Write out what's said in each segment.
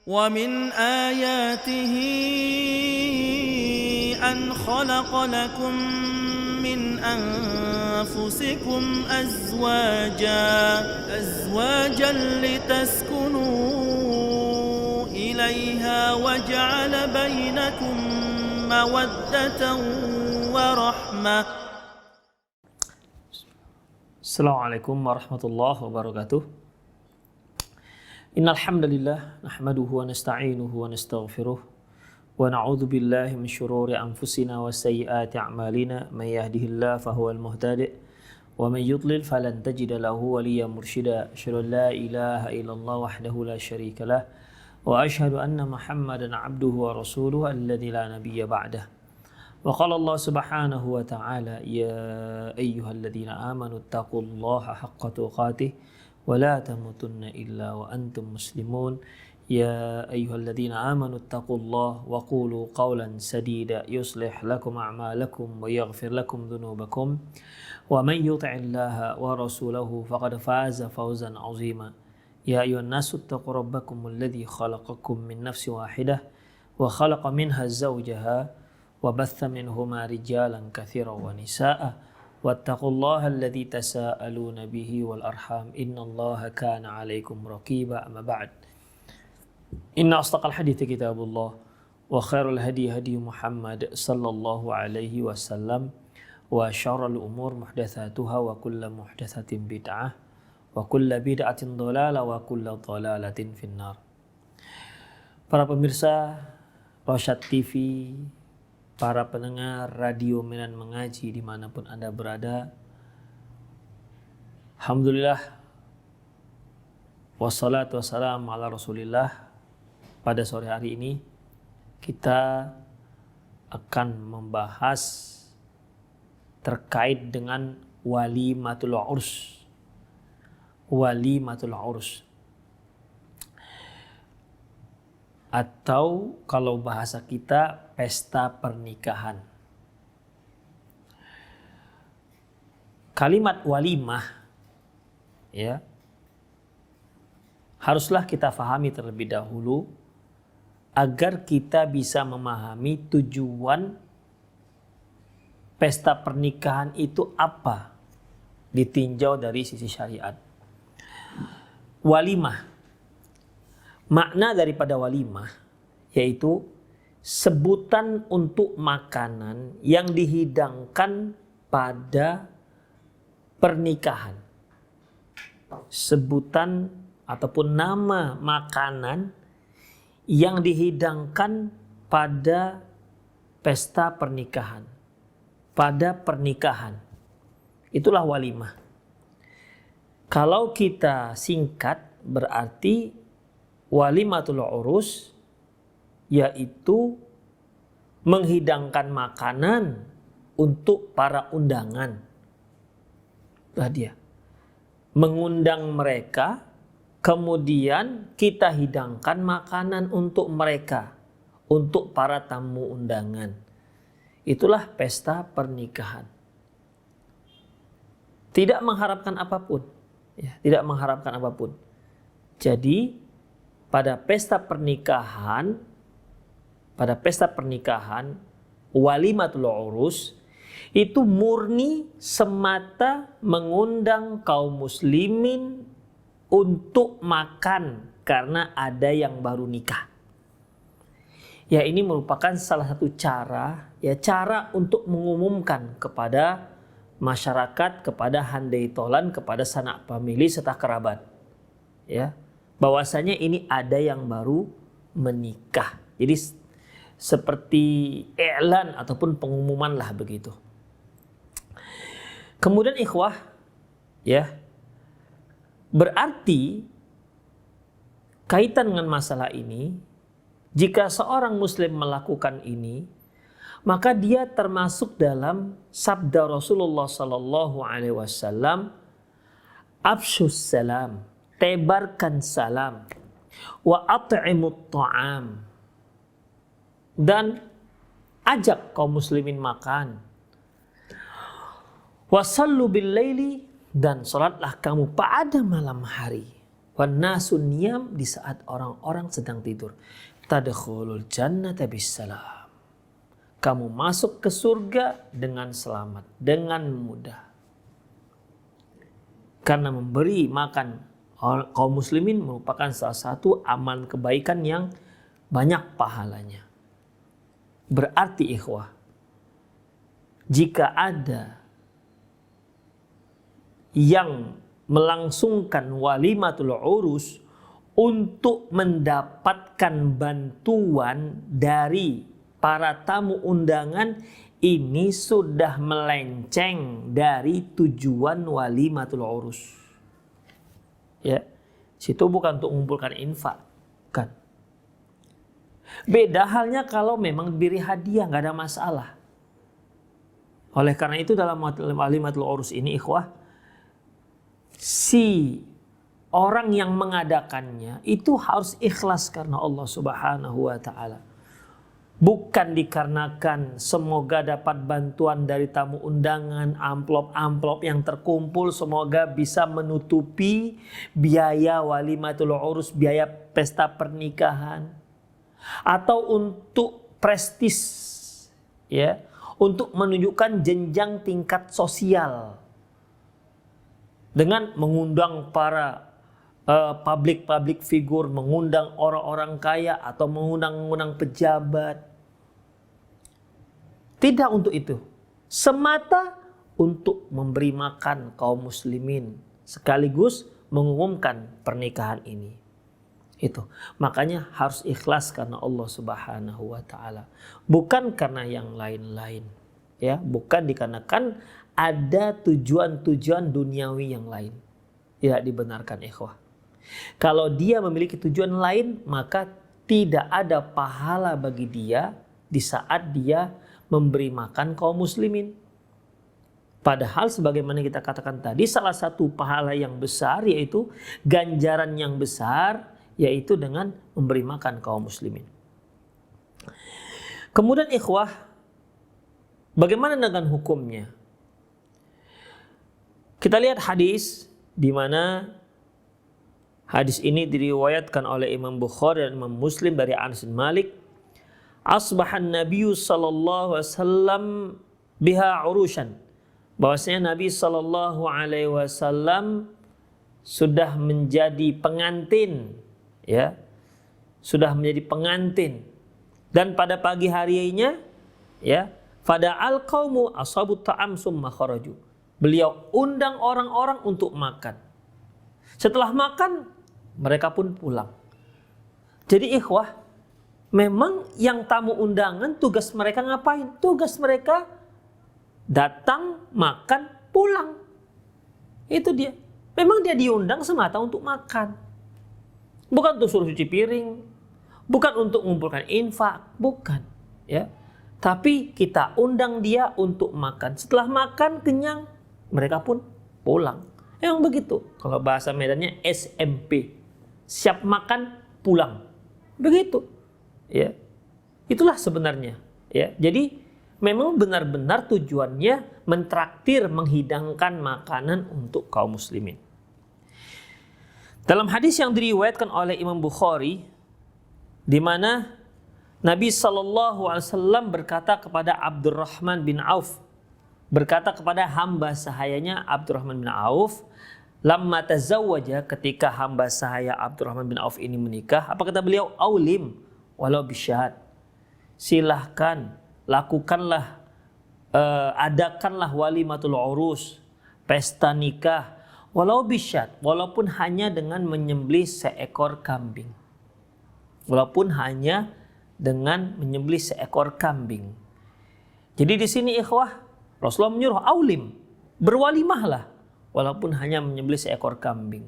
ومن آياته أن خلق لكم من أنفسكم أزواجا لتسكنوا إليها وجعل بينكم مودة ورحمة. Assalamualaikum warahmatullahi wabarakatuh. Innal hamdalillah nahmaduhu wa nasta'inuhu wa nastaghfiruh wa na'udzu billahi min shururi anfusina wa sayyiati a'malina may yahdihillahu fahuwal muhtadi wa may yudlil falan tajida lahu waliyyan mursyida. Asyhadu an la ilaha illallah wahdahu la syarika lah wa asyhadu anna Muhammadan 'abduhu wa rasuluhu alladzi la nabiyya ba'dah. Wa qala Allah subhanahu wa ta'ala ya ayyuhalladzina amanu taqullaha haqqa tuqatih wa la tamutunna illa wa antum muslimun. Ya ayyuhalladzina amanu taqullaha wa qulu qawlan sadida yuslih lakum a'malakum wa yaghfir lakum dhunubakum wa man yuti'illaha wa rasulahu faqad faza fawzan 'azima. Ya ayyuhan nasu taqu rabbakum alladzi khalaqakum min nafsin wahidah wa khalaqa minha zawjaha وبث منهما رجالا كثيرا ونساء واتقوا الله الذي تساءلون به والأرحام إن الله كان عليكم رقيبا. أما بعد إن أصدق الحديث كتاب الله وخير الهدي هدي محمد صلى الله عليه وسلم وشر الأمور محدثاتها وكل محدثة بدعة وكل بدعة ضلالة وكل ضلالة في النار. Para pemirsa Rosyad TV, para pendengar Radio Medan Mengaji dimanapun Anda berada, alhamdulillah wassalatu wassalamu ala rasulillah. Pada sore hari ini kita akan membahas terkait dengan walimatul urs. Walimatul urs, atau kalau bahasa kita pesta pernikahan. Kalimat walimah ya haruslah kita fahami terlebih dahulu agar kita bisa memahami tujuan pesta pernikahan itu apa ditinjau dari sisi syariat. Walimah, makna daripada walimah yaitu sebutan untuk makanan yang dihidangkan pada pernikahan. Sebutan ataupun nama makanan yang dihidangkan pada pesta pernikahan, pada pernikahan. Itulah walimah. Kalau kita singkat berarti walimatul urus yaitu menghidangkan makanan untuk para undangan. Itulah dia. Mengundang mereka, kemudian kita hidangkan makanan untuk mereka, untuk para tamu undangan. Itulah pesta pernikahan. Tidak mengharapkan apapun. Ya, tidak mengharapkan apapun. Jadi pada pesta pernikahan walimatul urus itu murni semata mengundang kaum muslimin untuk makan karena ada yang baru nikah. Ya, ini merupakan salah satu cara untuk mengumumkan kepada masyarakat, kepada handai tolan, kepada sanak famili serta kerabat. Ya, bahwasanya ini ada yang baru menikah. Jadi seperti i'lan ataupun pengumuman lah begitu. Kemudian ikhwah, ya, berarti kaitan dengan masalah ini, jika seorang muslim melakukan ini, maka dia termasuk dalam sabda Rasulullah sallallahu alaihi wasallam, afsyus salam, tebarkan salam, wa at'imut ta'am, dan ajak kaum muslimin makan. Wasallu bil laili, dan salatlah kamu pada malam hari. wan nasun niyam, di saat orang-orang sedang tidur. Tadkhulul jannata bisalam. Kamu masuk ke surga dengan selamat, dengan mudah. Karena memberi makan kaum muslimin merupakan salah satu amalan kebaikan yang banyak pahalanya. Berarti ikhwah, jika ada yang melangsungkan walimatul urus untuk mendapatkan bantuan dari para tamu undangan, ini sudah melenceng dari tujuan walimatul urus. Ya, situ bukan untuk mengumpulkan infak, kan? Beda halnya kalau memang diberi hadiah, nggak ada masalah. Oleh karena itu dalam walimatul urus ini ikhwah, si orang yang mengadakannya itu harus ikhlas karena Allah Subhanahu wa taala. Bukan dikarenakan semoga dapat bantuan dari tamu undangan, amplop-amplop yang terkumpul semoga bisa menutupi biaya walimatul urus, biaya pesta pernikahan, atau untuk prestis, ya, untuk menunjukkan jenjang tingkat sosial dengan mengundang para public figure, mengundang orang-orang kaya atau mengundang pejabat. Tidak untuk itu. Semata untuk memberi makan kaum muslimin sekaligus mengumumkan pernikahan ini. Itu. Makanya harus ikhlas karena Allah Subhanahu wa taala, bukan karena yang lain-lain. Ya, bukan dikarenakan ada tujuan-tujuan duniawi yang lain. Tidak dibenarkan ikhwah. Kalau dia memiliki tujuan lain, maka tidak ada pahala bagi dia di saat dia memberi makan kaum muslimin. Padahal sebagaimana kita katakan tadi, salah satu pahala yang besar yaitu ganjaran yang besar yaitu dengan memberi makan kaum muslimin. Kemudian ikhwah, bagaimana dengan hukumnya? Kita lihat hadis di mana hadis ini diriwayatkan oleh Imam Bukhari dan Imam Muslim dari Anas bin Malik. Asbahan Nabiyyu sallallahu alaihi wasallam biha urushan. Bahwasanya Nabi sallallahu alaihi wasallam sudah menjadi pengantin, ya. Sudah menjadi pengantin. Dan pada pagi harinya, ya, fada'al qaumu ashabut ta'am summa kharaju. Beliau undang orang-orang untuk makan. Setelah makan, mereka pun pulang. Jadi ikhwah, memang yang tamu undangan tugas mereka ngapain? Tugas mereka datang, makan, pulang. Itu dia. Memang dia diundang semata untuk makan. Bukan untuk suruh cuci piring, bukan untuk mengumpulkan infak, bukan. Ya. Tapi kita undang dia untuk makan. Setelah makan kenyang, mereka pun pulang. Emang begitu. Kalau bahasa Medannya SMP. Siap makan, pulang. Begitu. Ya. Itulah sebenarnya. Ya. Jadi memang benar-benar tujuannya mentraktir, menghidangkan makanan untuk kaum muslimin. Dalam hadis yang diriwayatkan oleh Imam Bukhari, di mana Nabi SAW berkata kepada Abdurrahman bin Auf, berkata kepada hamba sahayanya Abdurrahman bin Auf, lamma tazawwaja, ketika hamba sahaya Abdurrahman bin Auf ini menikah, apa kata beliau? Aulim walau bisyahad. Silahkan, lakukanlah, adakanlah walimatul urus, pesta nikah, walau bisyahad, walaupun hanya dengan menyembelih seekor kambing. Walaupun hanya dengan menyembelih seekor kambing. Jadi di sini ikhwah, Rasulullah menyuruh aulim, berwalimahlah walaupun hanya menyembelih seekor kambing.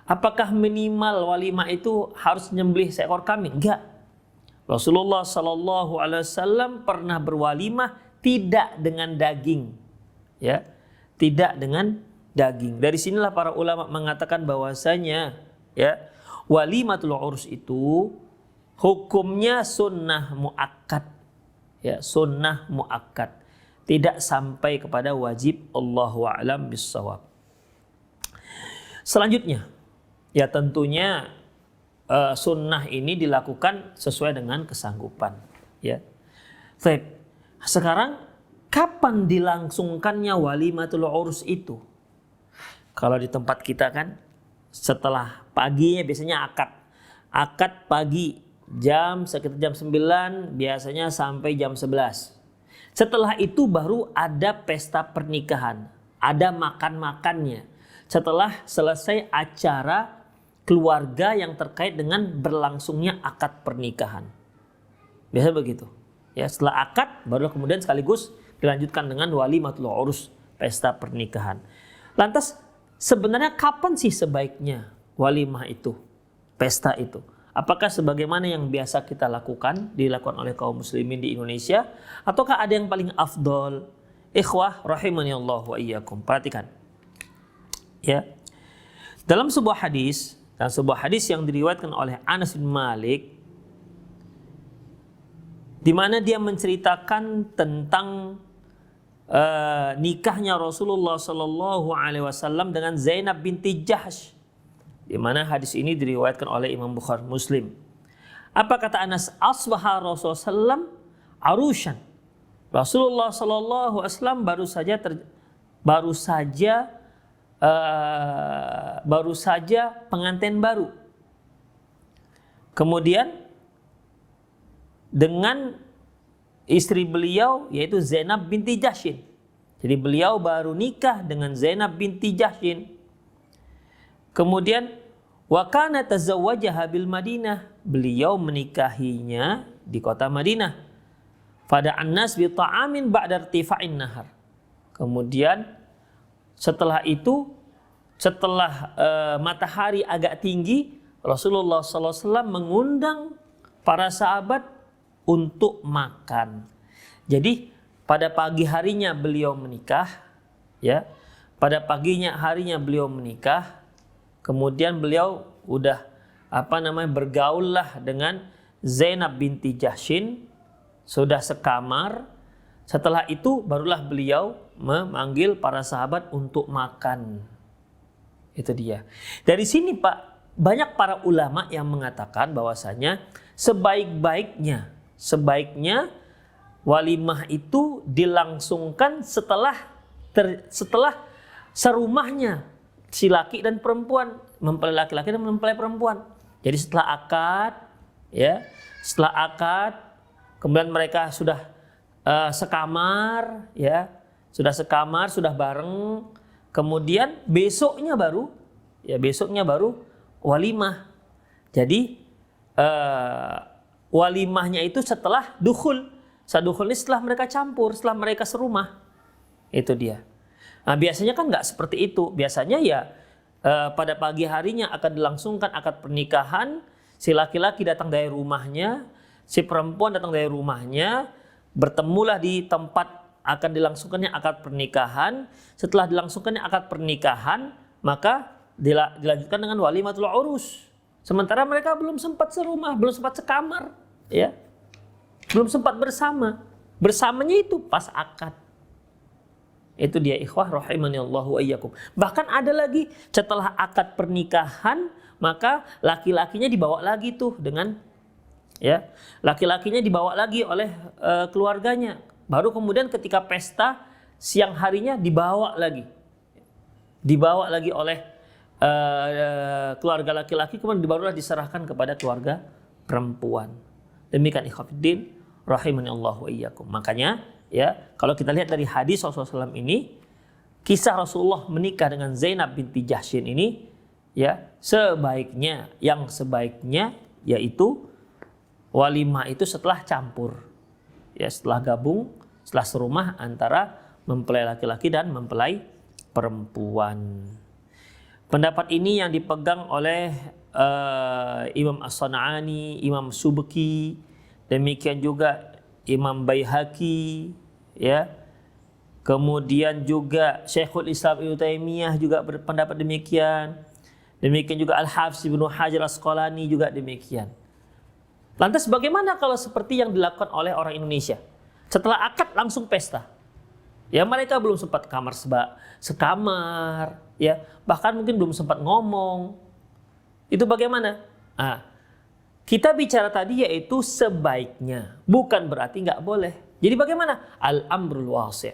Apakah minimal walimah itu harus menyembelih seekor kambing? Enggak. Rasulullah SAW pernah berwalimah tidak dengan daging, ya, tidak dengan daging. Dari sinilah para ulama mengatakan bahwasanya, ya, walimatul urus itu hukumnya sunnah muakkad, ya, sunnah muakkad, tidak sampai kepada wajib. Allahu a'lam bissawab. Selanjutnya, Ya tentunya sunnah ini dilakukan sesuai dengan kesanggupan. Ya. Baik. Sekarang kapan dilangsungkannya walimatul urus itu? Kalau di tempat kita kan setelah paginya biasanya akad. Akad pagi sekitar jam 9 biasanya sampai jam 11. Setelah itu baru ada pesta pernikahan, ada makan-makannya. Setelah selesai acara keluarga yang terkait dengan berlangsungnya akad pernikahan. Biasa begitu. Ya, setelah akad baru kemudian sekaligus dilanjutkan dengan walimatul urus, pesta pernikahan. Lantas sebenarnya kapan sih sebaiknya walimah itu, pesta itu? Apakah sebagaimana yang biasa kita lakukan, dilakukan oleh kaum muslimin di Indonesia, ataukah ada yang paling afdol? Ikhwah rahimani Allah wa iyyakum. Perhatikan. Ya. Dalam sebuah hadis yang diriwayatkan oleh Anas bin Malik, di mana dia menceritakan tentang nikahnya Rasulullah Sallallahu Alaihi Wasallam dengan Zainab binti Jahsh, di mana hadis ini diriwayatkan oleh Imam Bukhari Muslim. Apa kata Anas? Asbaha Rasulullah SAW arushan. Rasulullah Sallallahu Alaihi Wasallam baru saja pengantin baru. Kemudian dengan istri beliau yaitu Zainab binti Jahshin. Jadi beliau baru nikah dengan Zainab binti Jahshin. Kemudian wa kana tazawwajaha bil Madinah. Beliau menikahinya di kota Madinah. Fada annas bi ta'amin ba'da irtifa'in nahar. Kemudian setelah matahari agak tinggi, Rasulullah SAW mengundang para sahabat untuk makan. Jadi pada pagi harinya beliau menikah, ya. Pada harinya beliau menikah, kemudian beliau udah bergaul lah dengan Zainab binti Jahshin, sudah sekamar. Setelah itu barulah beliau memanggil para sahabat untuk makan. Itu dia. Dari sini Pak, banyak para ulama yang mengatakan bahwasanya sebaiknya walimah itu dilangsungkan setelah serumahnya si laki dan perempuan, mempelai laki-laki dan mempelai perempuan. Jadi setelah akad, kemudian mereka sudah sekamar, ya, sudah bareng. Kemudian besoknya baru walimah. Jadi walimahnya itu setelah dukhul. Sadukhul ini setelah mereka campur, setelah mereka serumah. Itu dia. Nah, biasanya kan nggak seperti itu. Biasanya ya pada pagi harinya akan dilangsungkan akad pernikahan. Si laki-laki datang dari rumahnya, si perempuan datang dari rumahnya, bertemulah di tempat akan dilangsungkannya akad pernikahan. Setelah dilangsungkannya akad pernikahan, maka dilanjutkan dengan walimatul urus. Sementara mereka belum sempat serumah, belum sempat sekamar, ya. Belum sempat bersama. Bersamanya itu pas akad. Itu dia ikhwah rahimani Allah wa iyyakum. Bahkan ada lagi setelah akad pernikahan, maka laki-lakinya dibawa lagi tuh dengan, ya, laki-lakinya dibawa lagi oleh keluarganya. Baru kemudian ketika pesta siang harinya dibawa lagi oleh keluarga laki-laki, kemudian barulah diserahkan kepada keluarga perempuan. Demikian ikhwatiddin rahimani Allah wa iyyakum. Makanya, ya, kalau kita lihat dari hadis Rasulullah SAW ini, kisah Rasulullah menikah dengan Zainab binti Jahshin ini, ya, sebaiknya yaitu walimah itu setelah campur, ya, setelah gabung, setelah serumah antara mempelai laki-laki dan mempelai perempuan. Pendapat ini yang dipegang oleh Imam As-San'ani, Imam Subki, demikian juga Imam Baihaqi, ya. Kemudian juga Syekhul Islam Ibnu Taimiyah juga berpendapat demikian. Demikian juga Al-Hafiz Ibnu Hajar Asqalani juga demikian. Lantas bagaimana kalau seperti yang dilakukan oleh orang Indonesia? Setelah akad langsung pesta. Ya, mereka belum sempat sekamar, ya. Bahkan mungkin belum sempat ngomong. Itu bagaimana? Kita bicara tadi yaitu sebaiknya, bukan berarti nggak boleh. Jadi bagaimana? Al-amrul wasi'.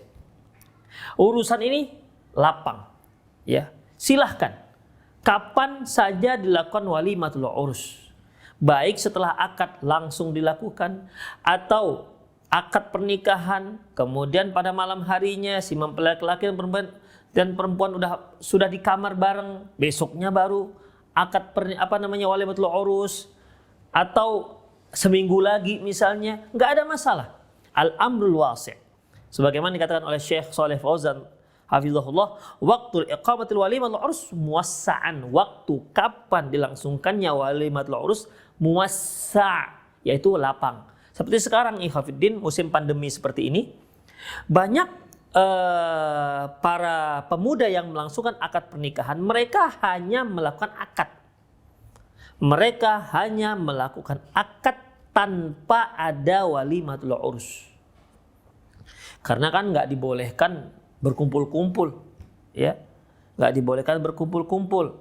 Urusan ini lapang, ya. Silahkan. Kapan saja dilakukan walimatul urus. Baik setelah akad langsung dilakukan, atau akad pernikahan, kemudian pada malam harinya si mempelai laki dan perempuan sudah di kamar bareng, besoknya baru akad walimatul urus, atau seminggu lagi misalnya, nggak ada masalah. Al-amrul wasi'. Sebagaimana dikatakan oleh Syekh Shalih Fauzan hafizahullah, waktu iqamatil walimatul urus muwassa'an. Waktu kapan dilangsungkannya walimatul urus muwassa', yaitu lapang. Seperti sekarang ikhwatiddin, musim pandemi seperti ini, banyak para pemuda yang melangsungkan akad pernikahan, mereka hanya melakukan akad. Mereka hanya melakukan akad tanpa ada walimatul urus. Karena kan nggak dibolehkan berkumpul-kumpul, ya, nggak dibolehkan berkumpul-kumpul.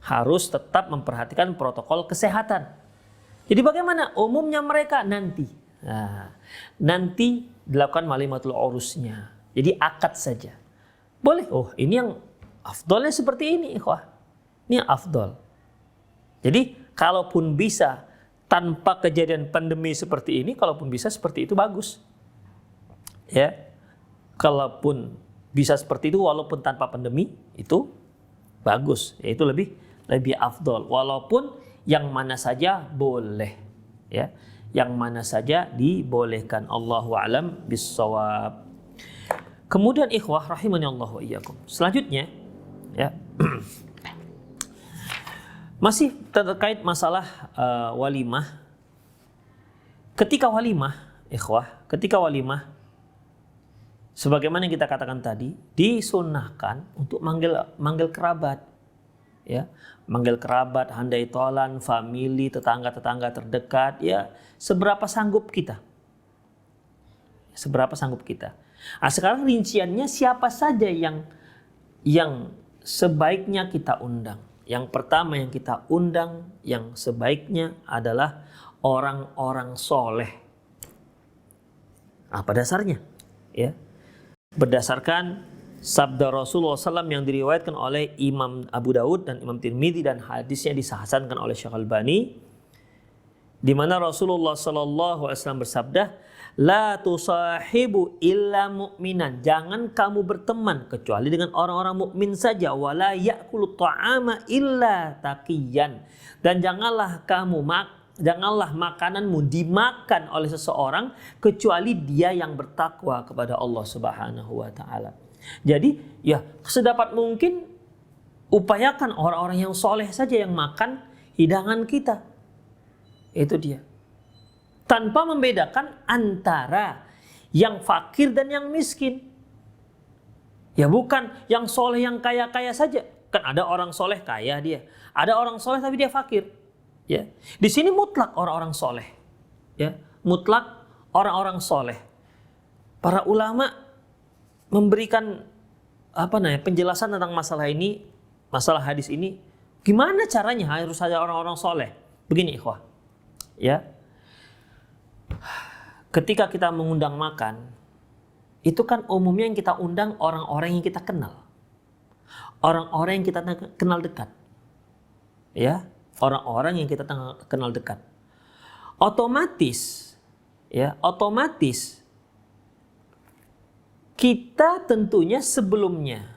Harus tetap memperhatikan protokol kesehatan. Jadi bagaimana? Umumnya mereka nanti dilakukan walimatul urusnya. Jadi akad saja. Boleh. Oh, ini yang afdolnya seperti ini, ikhwah. Ini yang afdol. Jadi kalaupun bisa tanpa kejadian pandemi seperti ini, kalaupun bisa seperti itu bagus. Ya. Kalaupun bisa seperti itu walaupun tanpa pandemi, itu bagus. Itu lebih afdol. Walaupun yang mana saja boleh, ya. Yang mana saja dibolehkan. Allahu a'lam bissawab. Kemudian ikhwah rahimani Allah wa iyyakum. Selanjutnya, ya. Masih terkait masalah walimah. Ketika walimah, ikhwah, sebagaimana yang kita katakan tadi, disunnahkan untuk manggil kerabat, ya, manggil kerabat, handai tolan, famili, tetangga-tetangga terdekat, ya, seberapa sanggup kita. Nah, sekarang rinciannya siapa saja yang sebaiknya kita undang. Yang pertama yang kita undang, yang sebaiknya adalah orang-orang soleh. Apa dasarnya? Ya, berdasarkan sabda Rasulullah SAW yang diriwayatkan oleh Imam Abu Daud dan Imam Tirmidzi, dan hadisnya dihasankan oleh Syekh Albani, di mana Rasulullah SAW bersabda, la tusahibu illa mu'minan. Jangan kamu berteman kecuali dengan orang-orang mukmin saja. Wala ya'kulu ta'ama illa taqiyan. Dan janganlah makananmu dimakan oleh seseorang kecuali dia yang bertakwa kepada Allah Subhanahu wa taala. Jadi, ya, sedapat mungkin upayakan orang-orang yang soleh saja yang makan hidangan kita. Itu dia. Tanpa membedakan antara yang fakir dan yang miskin. Ya, bukan yang soleh yang kaya-kaya saja. Kan ada orang soleh kaya dia. Ada orang soleh tapi dia fakir. Ya. Di sini mutlak orang-orang soleh. Ya. Mutlak orang-orang soleh. Para ulama memberikan penjelasan tentang masalah ini, masalah hadis ini. Gimana caranya harus ada orang-orang soleh? Begini ikhwah. Ya. Ketika kita mengundang makan, itu kan umumnya yang kita undang orang-orang yang kita kenal. Orang-orang yang kita kenal dekat. Ya, orang-orang yang kita kenal dekat. Otomatis kita tentunya sebelumnya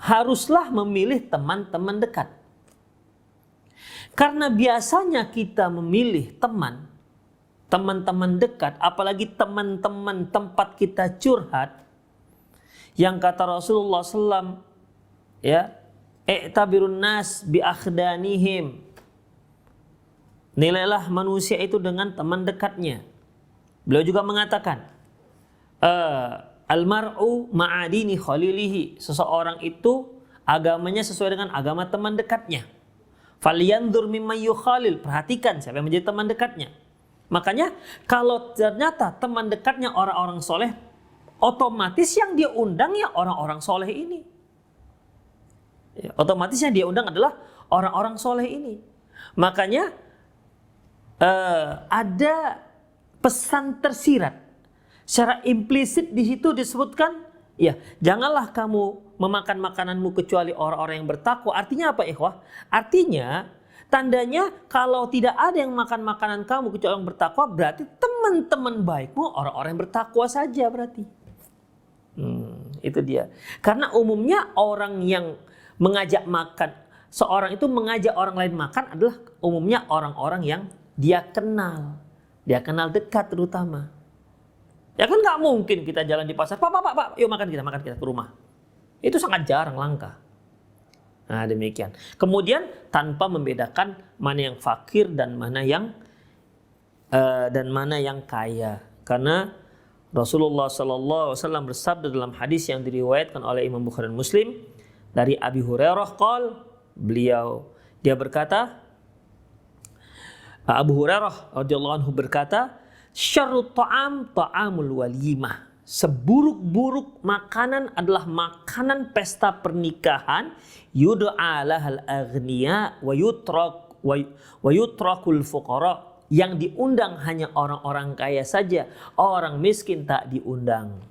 haruslah memilih teman-teman dekat. Karena biasanya kita memilih teman-teman dekat, apalagi teman-teman tempat kita curhat, yang kata Rasulullah SAW, ya, i'tabirun nas bi akhdanihim. Nilailah manusia itu dengan teman dekatnya. Beliau juga mengatakan, almar'u ma'adini khalilihi. Seseorang itu agamanya sesuai dengan agama teman dekatnya. Falyanzur mimma yukhalil. Perhatikan siapa yang menjadi teman dekatnya. Makanya kalau ternyata teman dekatnya orang-orang soleh, otomatis yang dia undang ya orang-orang soleh ini. Ya, otomatis yang dia undang adalah orang-orang soleh ini. Makanya ada pesan tersirat secara implisit di situ disebutkan, ya, janganlah kamu memakan makananmu kecuali orang-orang yang bertakwa. Artinya apa, ikhwah? Artinya tandanya kalau tidak ada yang makan makanan kamu kecuali orang bertakwa, berarti teman-teman baikmu orang-orang yang bertakwa saja berarti. Itu dia. Karena umumnya orang yang mengajak makan, seorang itu mengajak orang lain makan adalah umumnya orang-orang yang dia kenal dekat terutama. Ya kan nggak mungkin kita jalan di pasar, pak, yuk makan kita ke rumah. Itu sangat jarang, langka. Nah demikian. Kemudian tanpa membedakan mana yang fakir dan mana yang kaya. Karena Rasulullah SAW bersabda dalam hadis yang diriwayatkan oleh Imam Bukhari dan Muslim dari Abi Hurairah dia berkata, Abu Hurairah radhiyallahu anhu berkata, syarrut ta'am ta'amul walimah. Seburuk-buruk makanan adalah makanan pesta pernikahan, yud'a lahal aghniya wa yutrakul fuqara, yang diundang hanya orang-orang kaya saja, orang miskin tak diundang.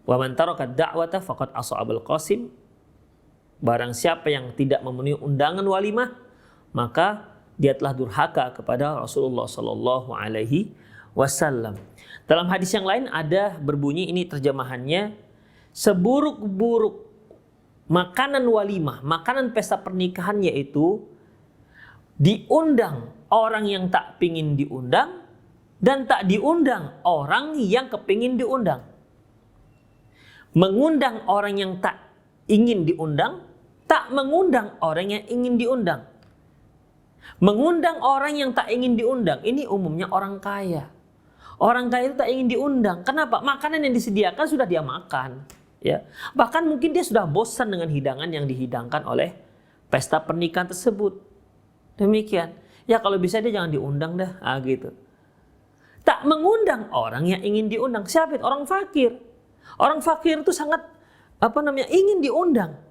Wa man taraka da'wata faqad asa Abul Qasim. Barang siapa yang tidak memenuhi undangan walimah, maka dia telah durhaka kepada Rasulullah sallallahu alaihi wasallam. Dalam hadis yang lain ada berbunyi, ini terjemahannya, seburuk-buruk makanan walimah, makanan pesta pernikahan, yaitu diundang orang yang tak pingin diundang dan tak diundang orang yang kepingin diundang. Mengundang orang yang tak ingin diundang, tak mengundang orang yang ingin diundang. Mengundang orang yang tak ingin diundang, ini umumnya orang kaya. Orang kaya itu tak ingin diundang. Kenapa? Makanan yang disediakan sudah dia makan. Ya. Bahkan mungkin dia sudah bosan dengan hidangan yang dihidangkan oleh pesta pernikahan tersebut. Demikian. Ya kalau bisa dia jangan diundang dah. Gitu. Tak mengundang orang yang ingin diundang. Siapa itu? Orang fakir. Orang fakir itu sangat ingin diundang.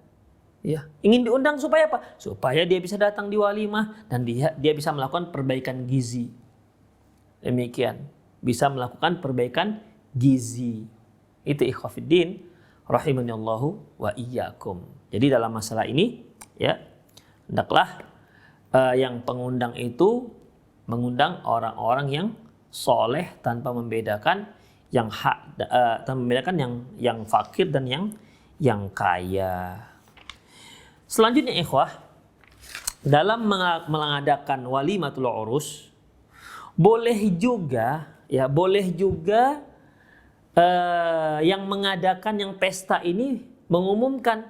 Ya, ingin diundang supaya apa? Supaya dia bisa datang di walimah dan dia bisa melakukan perbaikan gizi. Demikian, bisa melakukan perbaikan gizi. Itu ikhwafiddin rahimanallahu wa iyyakum. Jadi dalam masalah ini, ya, hendaklah yang pengundang itu mengundang orang-orang yang soleh tanpa membedakan yang yang fakir dan yang kaya. Selanjutnya ikhwah, dalam mengadakan walimatul urus boleh juga yang mengadakan yang pesta ini mengumumkan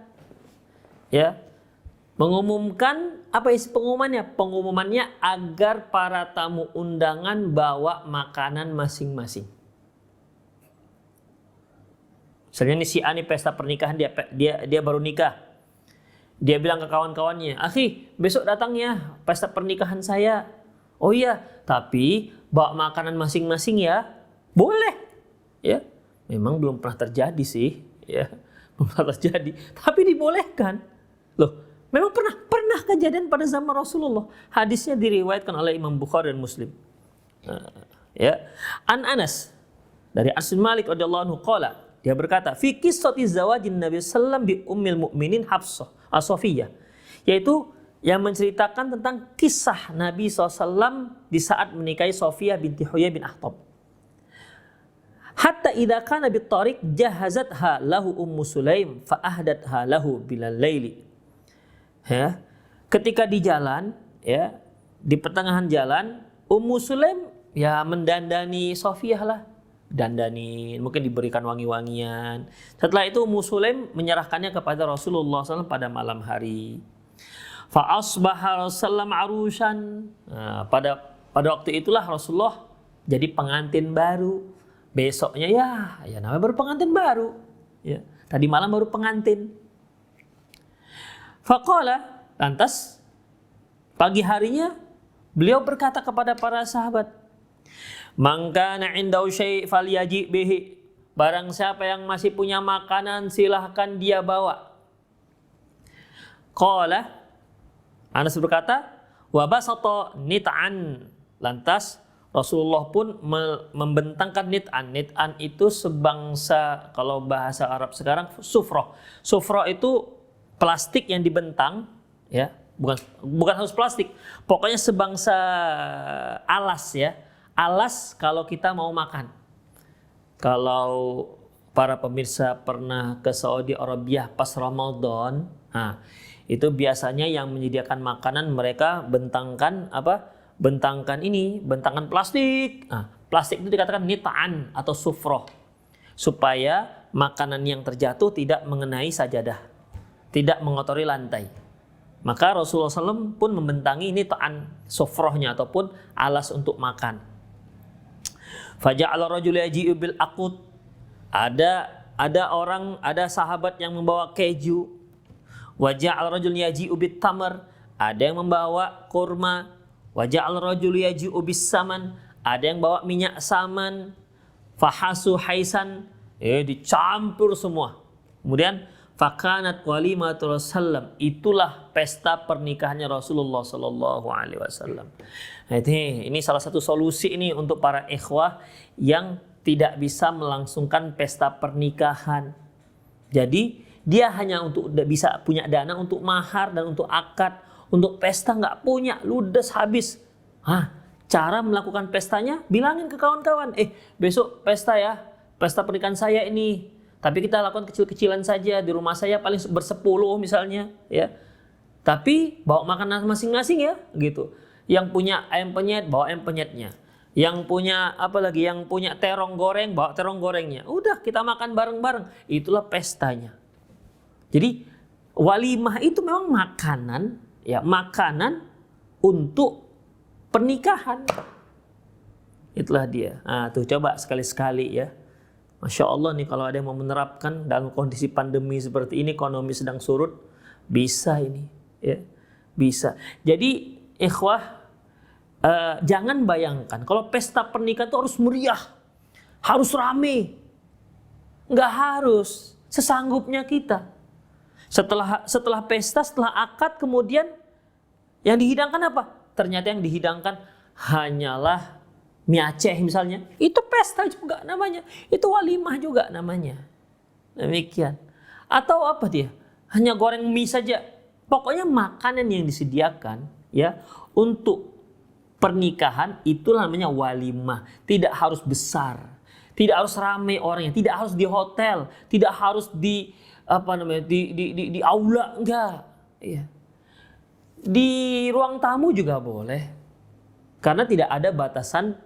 apa isi pengumumannya? Pengumumannya agar para tamu undangan bawa makanan masing-masing. Misalnya nih si A nih pesta pernikahan, dia baru nikah. Dia bilang ke kawan-kawannya, "Akhi, besok datang ya pesta pernikahan saya." "Oh iya, tapi bawa makanan masing-masing ya." "Boleh." Ya, memang belum pernah terjadi sih, ya. Belum pernah terjadi, tapi dibolehkan. Loh, memang pernah kejadian pada zaman Rasulullah. Hadisnya diriwayatkan oleh Imam Bukhari dan Muslim. Ya. An Anas dari Anas bin Malik radhiyallahu anhu qala, dia berkata, "Fi qissati zawajin Nabi sallallahu alaihi wasallam bi ummil mu'minin Hafsah As-Safiyah," yaitu yang menceritakan tentang kisah Nabi SAW di saat menikahi Safiyah binti Huyai bin Akhtab. Hatta idza kana bit tariq jahazatha lahu Ummu Sulaim fa ahdatha lahu bilal laili. Ya, ketika di jalan, ya, di pertengahan jalan, Ummu Sulaim ya mendandani Safiyah lah. Dandani, mungkin diberikan wangi-wangian. Setelah itu Ummu Sulaim menyerahkannya kepada Rasulullah SAW pada malam hari. Fa asbaha Rasulullah arusan. Nah, pada waktu itulah Rasulullah jadi pengantin baru. Besoknya ya namanya baru pengantin baru. Ya, tadi malam baru pengantin. Faqala, lantas pagi harinya beliau berkata kepada para sahabat, "Man kana indau syai' falyaji bihi." Barang siapa yang masih punya makanan silahkan dia bawa. Qala, Anas berkata, wa basata nit'an. Lantas Rasulullah pun membentangkan nit'an. Nit'an itu sebangsa, kalau bahasa Arab sekarang, sufroh. Sufroh itu plastik yang dibentang, ya, bukan harus plastik. Pokoknya sebangsa alas, ya. Alas kalau kita mau makan. Kalau para pemirsa pernah ke Saudi Arabia pas Ramadan, nah, itu biasanya yang menyediakan makanan mereka bentangkan apa? Bentangkan plastik. Nah, plastik itu dikatakan nit'an atau sufroh, supaya makanan yang terjatuh tidak mengenai sajadah, tidak mengotori lantai. Maka Rasulullah SAW pun membentangi nit'an, sufrohnya ataupun alas untuk makan. Faja'ala rajul yaji'u bil aqud. Ada sahabat yang membawa keju. Waja'al rajul yaji'u bit tamar. Ada yang membawa kurma. Waja'al rajul yaji'u bis saman. Ada yang bawa minyak saman. Fahasu haisan. Dicampur semua. Kemudian fakanat walimatul Rasulullah. Itulah pesta pernikahannya Rasulullah sallallahu alaihi wasallam. Nah, ini salah satu solusi ini untuk para ikhwah yang tidak bisa melangsungkan pesta pernikahan. Jadi dia hanya untuk bisa punya dana untuk mahar dan untuk akad, untuk pesta nggak punya, ludes habis. Cara melakukan pestanya, bilangin ke kawan-kawan, besok pesta ya, pesta pernikahan saya ini. Tapi kita lakukan kecil-kecilan saja, di rumah saya paling bersepuluh misalnya, ya. Tapi bawa makanan masing-masing ya, gitu. Yang punya ayam penyet, bawa ayam penyetnya. Yang punya yang punya terong goreng, bawa terong gorengnya. Udah, kita makan bareng-bareng. Itulah pestanya. Jadi walimah itu memang makanan, ya, makanan untuk pernikahan. Itulah dia. Tuh coba sekali-sekali ya. Masya Allah nih kalau ada yang mau menerapkan dalam kondisi pandemi seperti ini, ekonomi sedang surut, bisa ini, ya, bisa. Jadi ikhwah, jangan bayangkan kalau pesta pernikahan itu harus meriah, harus rame. Nggak harus, sesanggupnya kita. Setelah pesta, setelah akad, kemudian yang dihidangkan apa? Ternyata yang dihidangkan hanyalah mie Aceh misalnya. Itu pesta juga namanya. Itu walimah juga namanya. Demikian. Atau apa dia? Hanya goreng mie saja. Pokoknya makanan yang disediakan ya untuk pernikahan itu namanya walimah. Tidak harus besar. Tidak harus ramai orangnya. Tidak harus di hotel. Tidak harus di di aula, enggak. Ya. Di ruang tamu juga boleh. Karena tidak ada batasan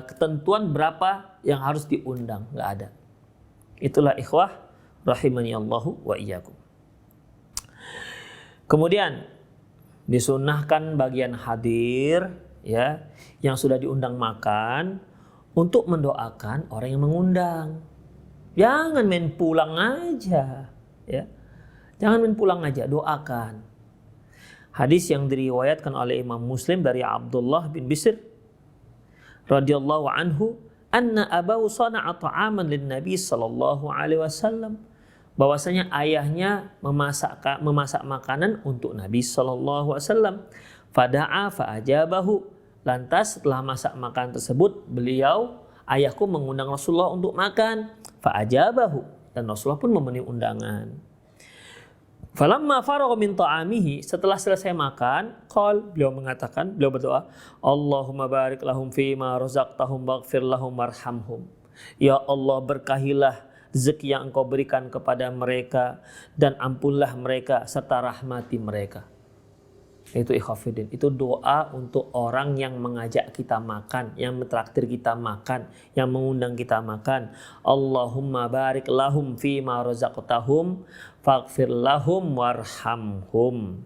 ketentuan berapa yang harus diundang, nggak ada. Itulah ikhwah rahimani Allahu wa iyyakum. Kemudian disunnahkan bagian hadir ya yang sudah diundang makan untuk mendoakan orang yang mengundang. Jangan main pulang aja ya. Jangan main pulang aja, doakan. Hadis yang diriwayatkan oleh Imam Muslim dari Abdullah bin Bishr radhiyallahu anhu anna abahu sana'a ta'aman lin Nabi sallallahu alaihi wasallam, bahwasanya ayahnya memasak makanan untuk Nabi sallallahu alaihi wasallam. Fada'a fa'ajabahu, lantas setelah masak makanan tersebut ayahku mengundang Rasulullah untuk makan. Fa'ajabahu, dan Rasulullah pun memenuhi undangan. Falamma faragha min ta'amihi, setelah selesai makan, beliau berdoa, Allahumma barik lahum fima razaqtahum waghfir lahum warhamhum. Ya Allah, berkahilah rezeki yang Engkau berikan kepada mereka dan ampunlah mereka serta rahmati mereka. Itu ikhwafidin, itu doa untuk orang yang mengajak kita makan, yang mentraktir kita makan, yang mengundang kita makan. Allahumma barik lahum fima razaqtahum faghfir lahum warhamhum.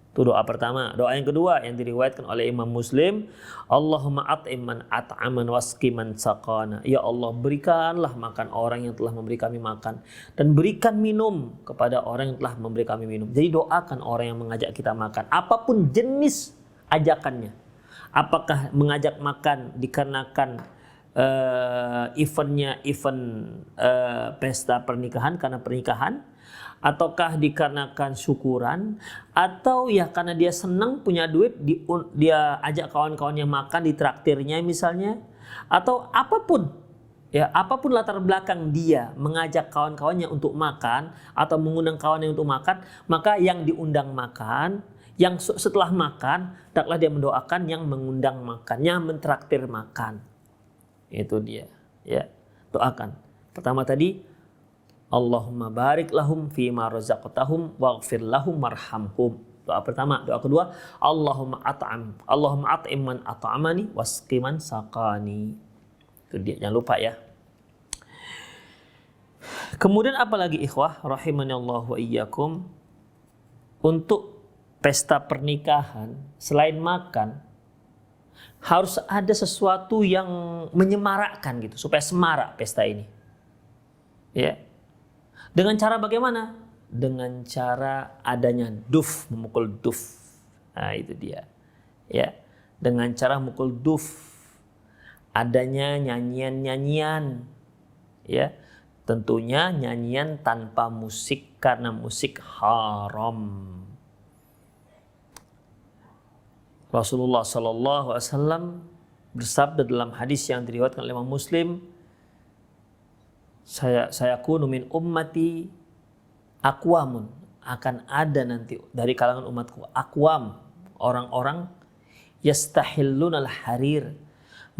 Itu doa pertama. Doa yang kedua yang diriwayatkan oleh Imam Muslim, Allahumma at'im man at'aman wasqi man saqana. Ya Allah, berikanlah makan orang yang telah memberi kami makan dan berikan minum kepada orang yang telah memberi kami minum. Jadi doakan orang yang mengajak kita makan, apapun jenis ajakannya. Apakah mengajak makan dikarenakan event pesta pernikahan karena pernikahan, ataukah dikarenakan syukuran, atau ya karena dia senang punya duit, dia ajak kawan-kawannya makan di traktirnya misalnya, atau apapun. Ya, apapun latar belakang dia mengajak kawan-kawannya untuk makan atau mengundang kawannya untuk makan, maka yang diundang makan, yang setelah makan, hendaklah dia mendoakan yang mengundang makannya, mentraktir makan. Itu dia, ya. Doakan. Pertama tadi, Allahumma barik lahum fima razaqtahum waghfir lahum warhamhum. Doa pertama. Doa kedua, Allahumma at'im man at'amani wasqi man saqani. Itu dia, jangan lupa ya. Kemudian apa lagi ikhwah rahimanallahu wa iyyakum, untuk pesta pernikahan selain makan harus ada sesuatu yang menyemarakkan gitu supaya semarak pesta ini. Ya. Dengan cara bagaimana? Dengan cara adanya duf, memukul duf. Nah, itu dia. Ya. Dengan cara memukul duf, adanya nyanyian-nyanyian, ya, tentunya nyanyian tanpa musik karena musik haram. Rasulullah Sallallahu Alaihi Wasallam bersabda dalam hadis yang diriwayatkan oleh Imam Muslim, saya kunu min ummati aqwamun, akan ada nanti dari kalangan umatku aqwam, orang-orang yastahillunal harir,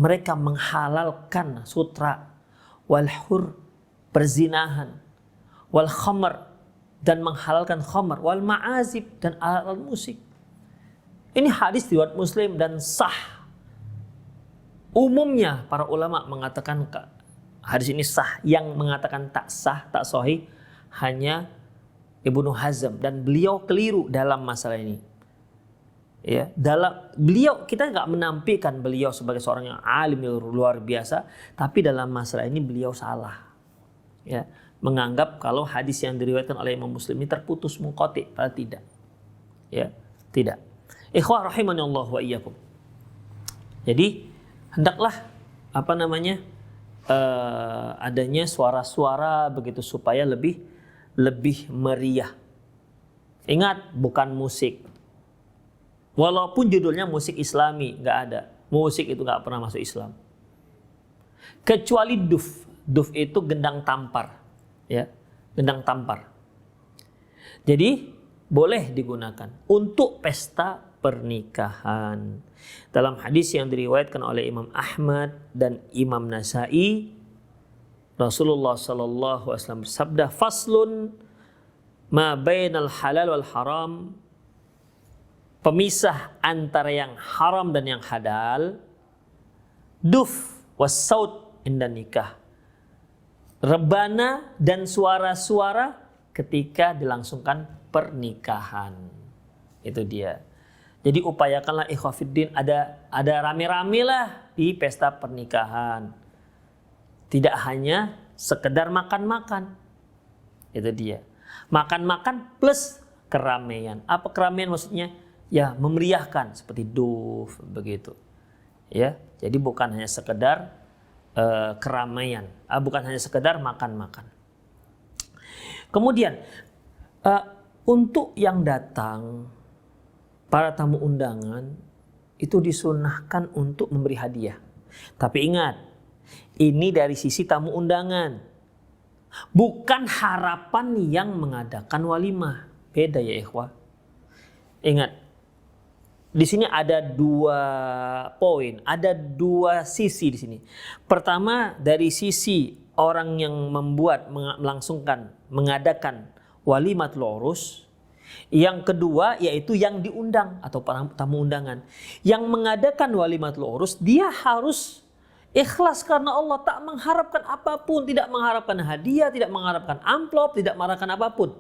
mereka menghalalkan sutra, wal hur, perzinahan, wal khamr, dan menghalalkan khamr, wal ma'azib, dan alat musik. Ini hadis riwayat Muslim dan sah. Umumnya para ulama mengatakan hadis ini sah. Yang mengatakan tak sah, tak sahih hanya Ibnu Hazm, dan beliau keliru dalam masalah ini. Ya, dalam beliau, kita nggak menampilkan beliau sebagai seorang yang alim yang luar biasa, tapi dalam masalah ini beliau salah. Ya, menganggap kalau hadis yang diriwayatkan oleh Imam Muslim ini terputus munqati, padahal tidak. Ya, tidak. Ikhwah rahimanallahu wa iyyakum. Jadi hendaklah adanya suara-suara begitu supaya lebih meriah. Ingat, bukan musik. Walaupun judulnya musik Islami, nggak ada. Musik itu nggak pernah masuk Islam. Kecuali duf. Duf itu gendang tampar, ya, gendang tampar. Jadi boleh digunakan untuk pesta pernikahan. Dalam hadis yang diriwayatkan oleh Imam Ahmad dan Imam Nasai, Rasulullah Sallallahu Alaihi Wasallam bersabda, "Faslun ma bainal halal wal haram." Pemisah antara yang haram dan yang halal, duf wassaut inda nikah, rebana dan suara-suara ketika dilangsungkan pernikahan. Itu dia. Jadi upayakanlah ikhwafiddin, ada rame-rame lah di pesta pernikahan. Tidak hanya sekedar makan-makan. Itu dia. Makan-makan plus keramaian. Apa keramaian maksudnya? Ya, memeriahkan seperti duf begitu. Ya, jadi bukan hanya sekedar keramaian, bukan hanya sekedar makan-makan. Kemudian untuk yang datang, para tamu undangan itu disunahkan untuk memberi hadiah. Tapi ingat, ini dari sisi tamu undangan, bukan harapan yang mengadakan walimah. Beda ya ikhwah. Ingat, di sini ada 2 poin, ada 2 sisi di sini. Pertama, dari sisi orang yang mengadakan walimatul urus. Yang kedua, yaitu yang diundang atau para tamu undangan. Yang mengadakan walimatul urus, dia harus ikhlas karena Allah, tak mengharapkan apapun, tidak mengharapkan hadiah, tidak mengharapkan amplop, tidak mengharapkan apapun.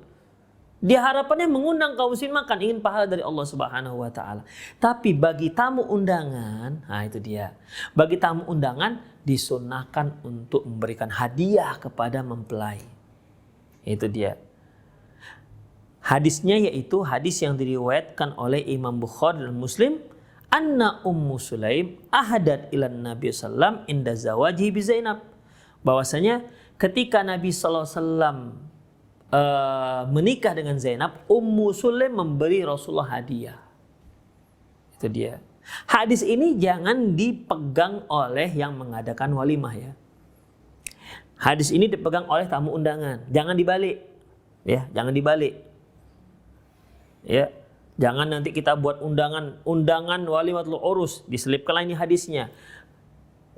Dia harapannya mengundang kaum muslimin makan, ingin pahala dari Allah Subhanahu wa taala. Tapi bagi tamu undangan, nah itu dia. Bagi tamu undangan disunahkan untuk memberikan hadiah kepada mempelai. Itu dia. Hadisnya yaitu hadis yang diriwayatkan oleh Imam Bukhari dan Muslim, anna Ummu Sulaim ahadat ilan Nabi sallam inda zawajihi bi Zainab. Bahwasanya ketika Nabi sallallahu alaihi wasallam menikah dengan Zainab, Ummu Sulaim memberi Rasulullah hadiah. Itu dia. Hadis ini jangan dipegang oleh yang mengadakan walimah ya. Hadis ini dipegang oleh tamu undangan. Jangan dibalik. Ya, jangan dibalik. Ya. Jangan nanti kita buat undangan walimatul urus, diselipkanlah ini hadisnya.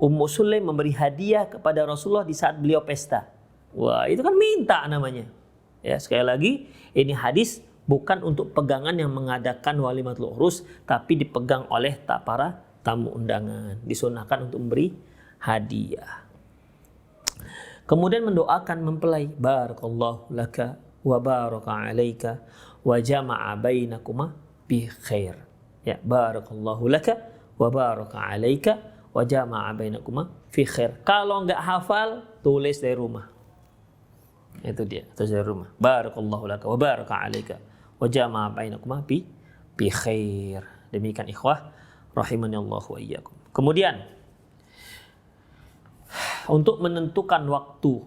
Ummu Sulaim memberi hadiah kepada Rasulullah di saat beliau pesta. Wah, itu kan minta namanya. Ya, sekali lagi ini hadis bukan untuk pegangan yang mengadakan walimatul urus, tapi dipegang oleh para tamu undangan. Disunahkan untuk memberi hadiah. Kemudian mendoakan mempelai, barakallahu laka wa baraka alaika wa jama'a bainakuma bi khair. Ya, barakallahu laka wa baraka alaika wa jama'a bainakuma fi khair. Kalau enggak hafal, tulis dari rumah. Itu dia, tulis dari rumah. Barakallahu laka wa baraka alaika wa jama'a bainakuma bi khair. Demikian ikhwah rahimanallahu wa iyyakum. Kemudian untuk menentukan waktu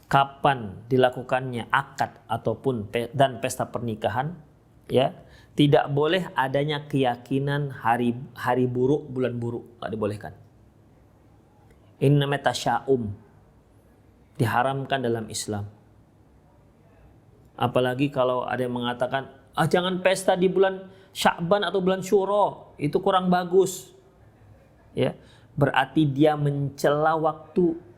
kapan dilakukannya akad ataupun dan pesta pernikahan, ya, tidak boleh adanya keyakinan hari buruk, bulan buruk, nggak dibolehkan. Ini namanya tasya'um, diharamkan dalam Islam. Apalagi kalau ada yang mengatakan, jangan pesta di bulan Sya'ban atau bulan Syuro, itu kurang bagus. Ya, berarti dia mencela waktu.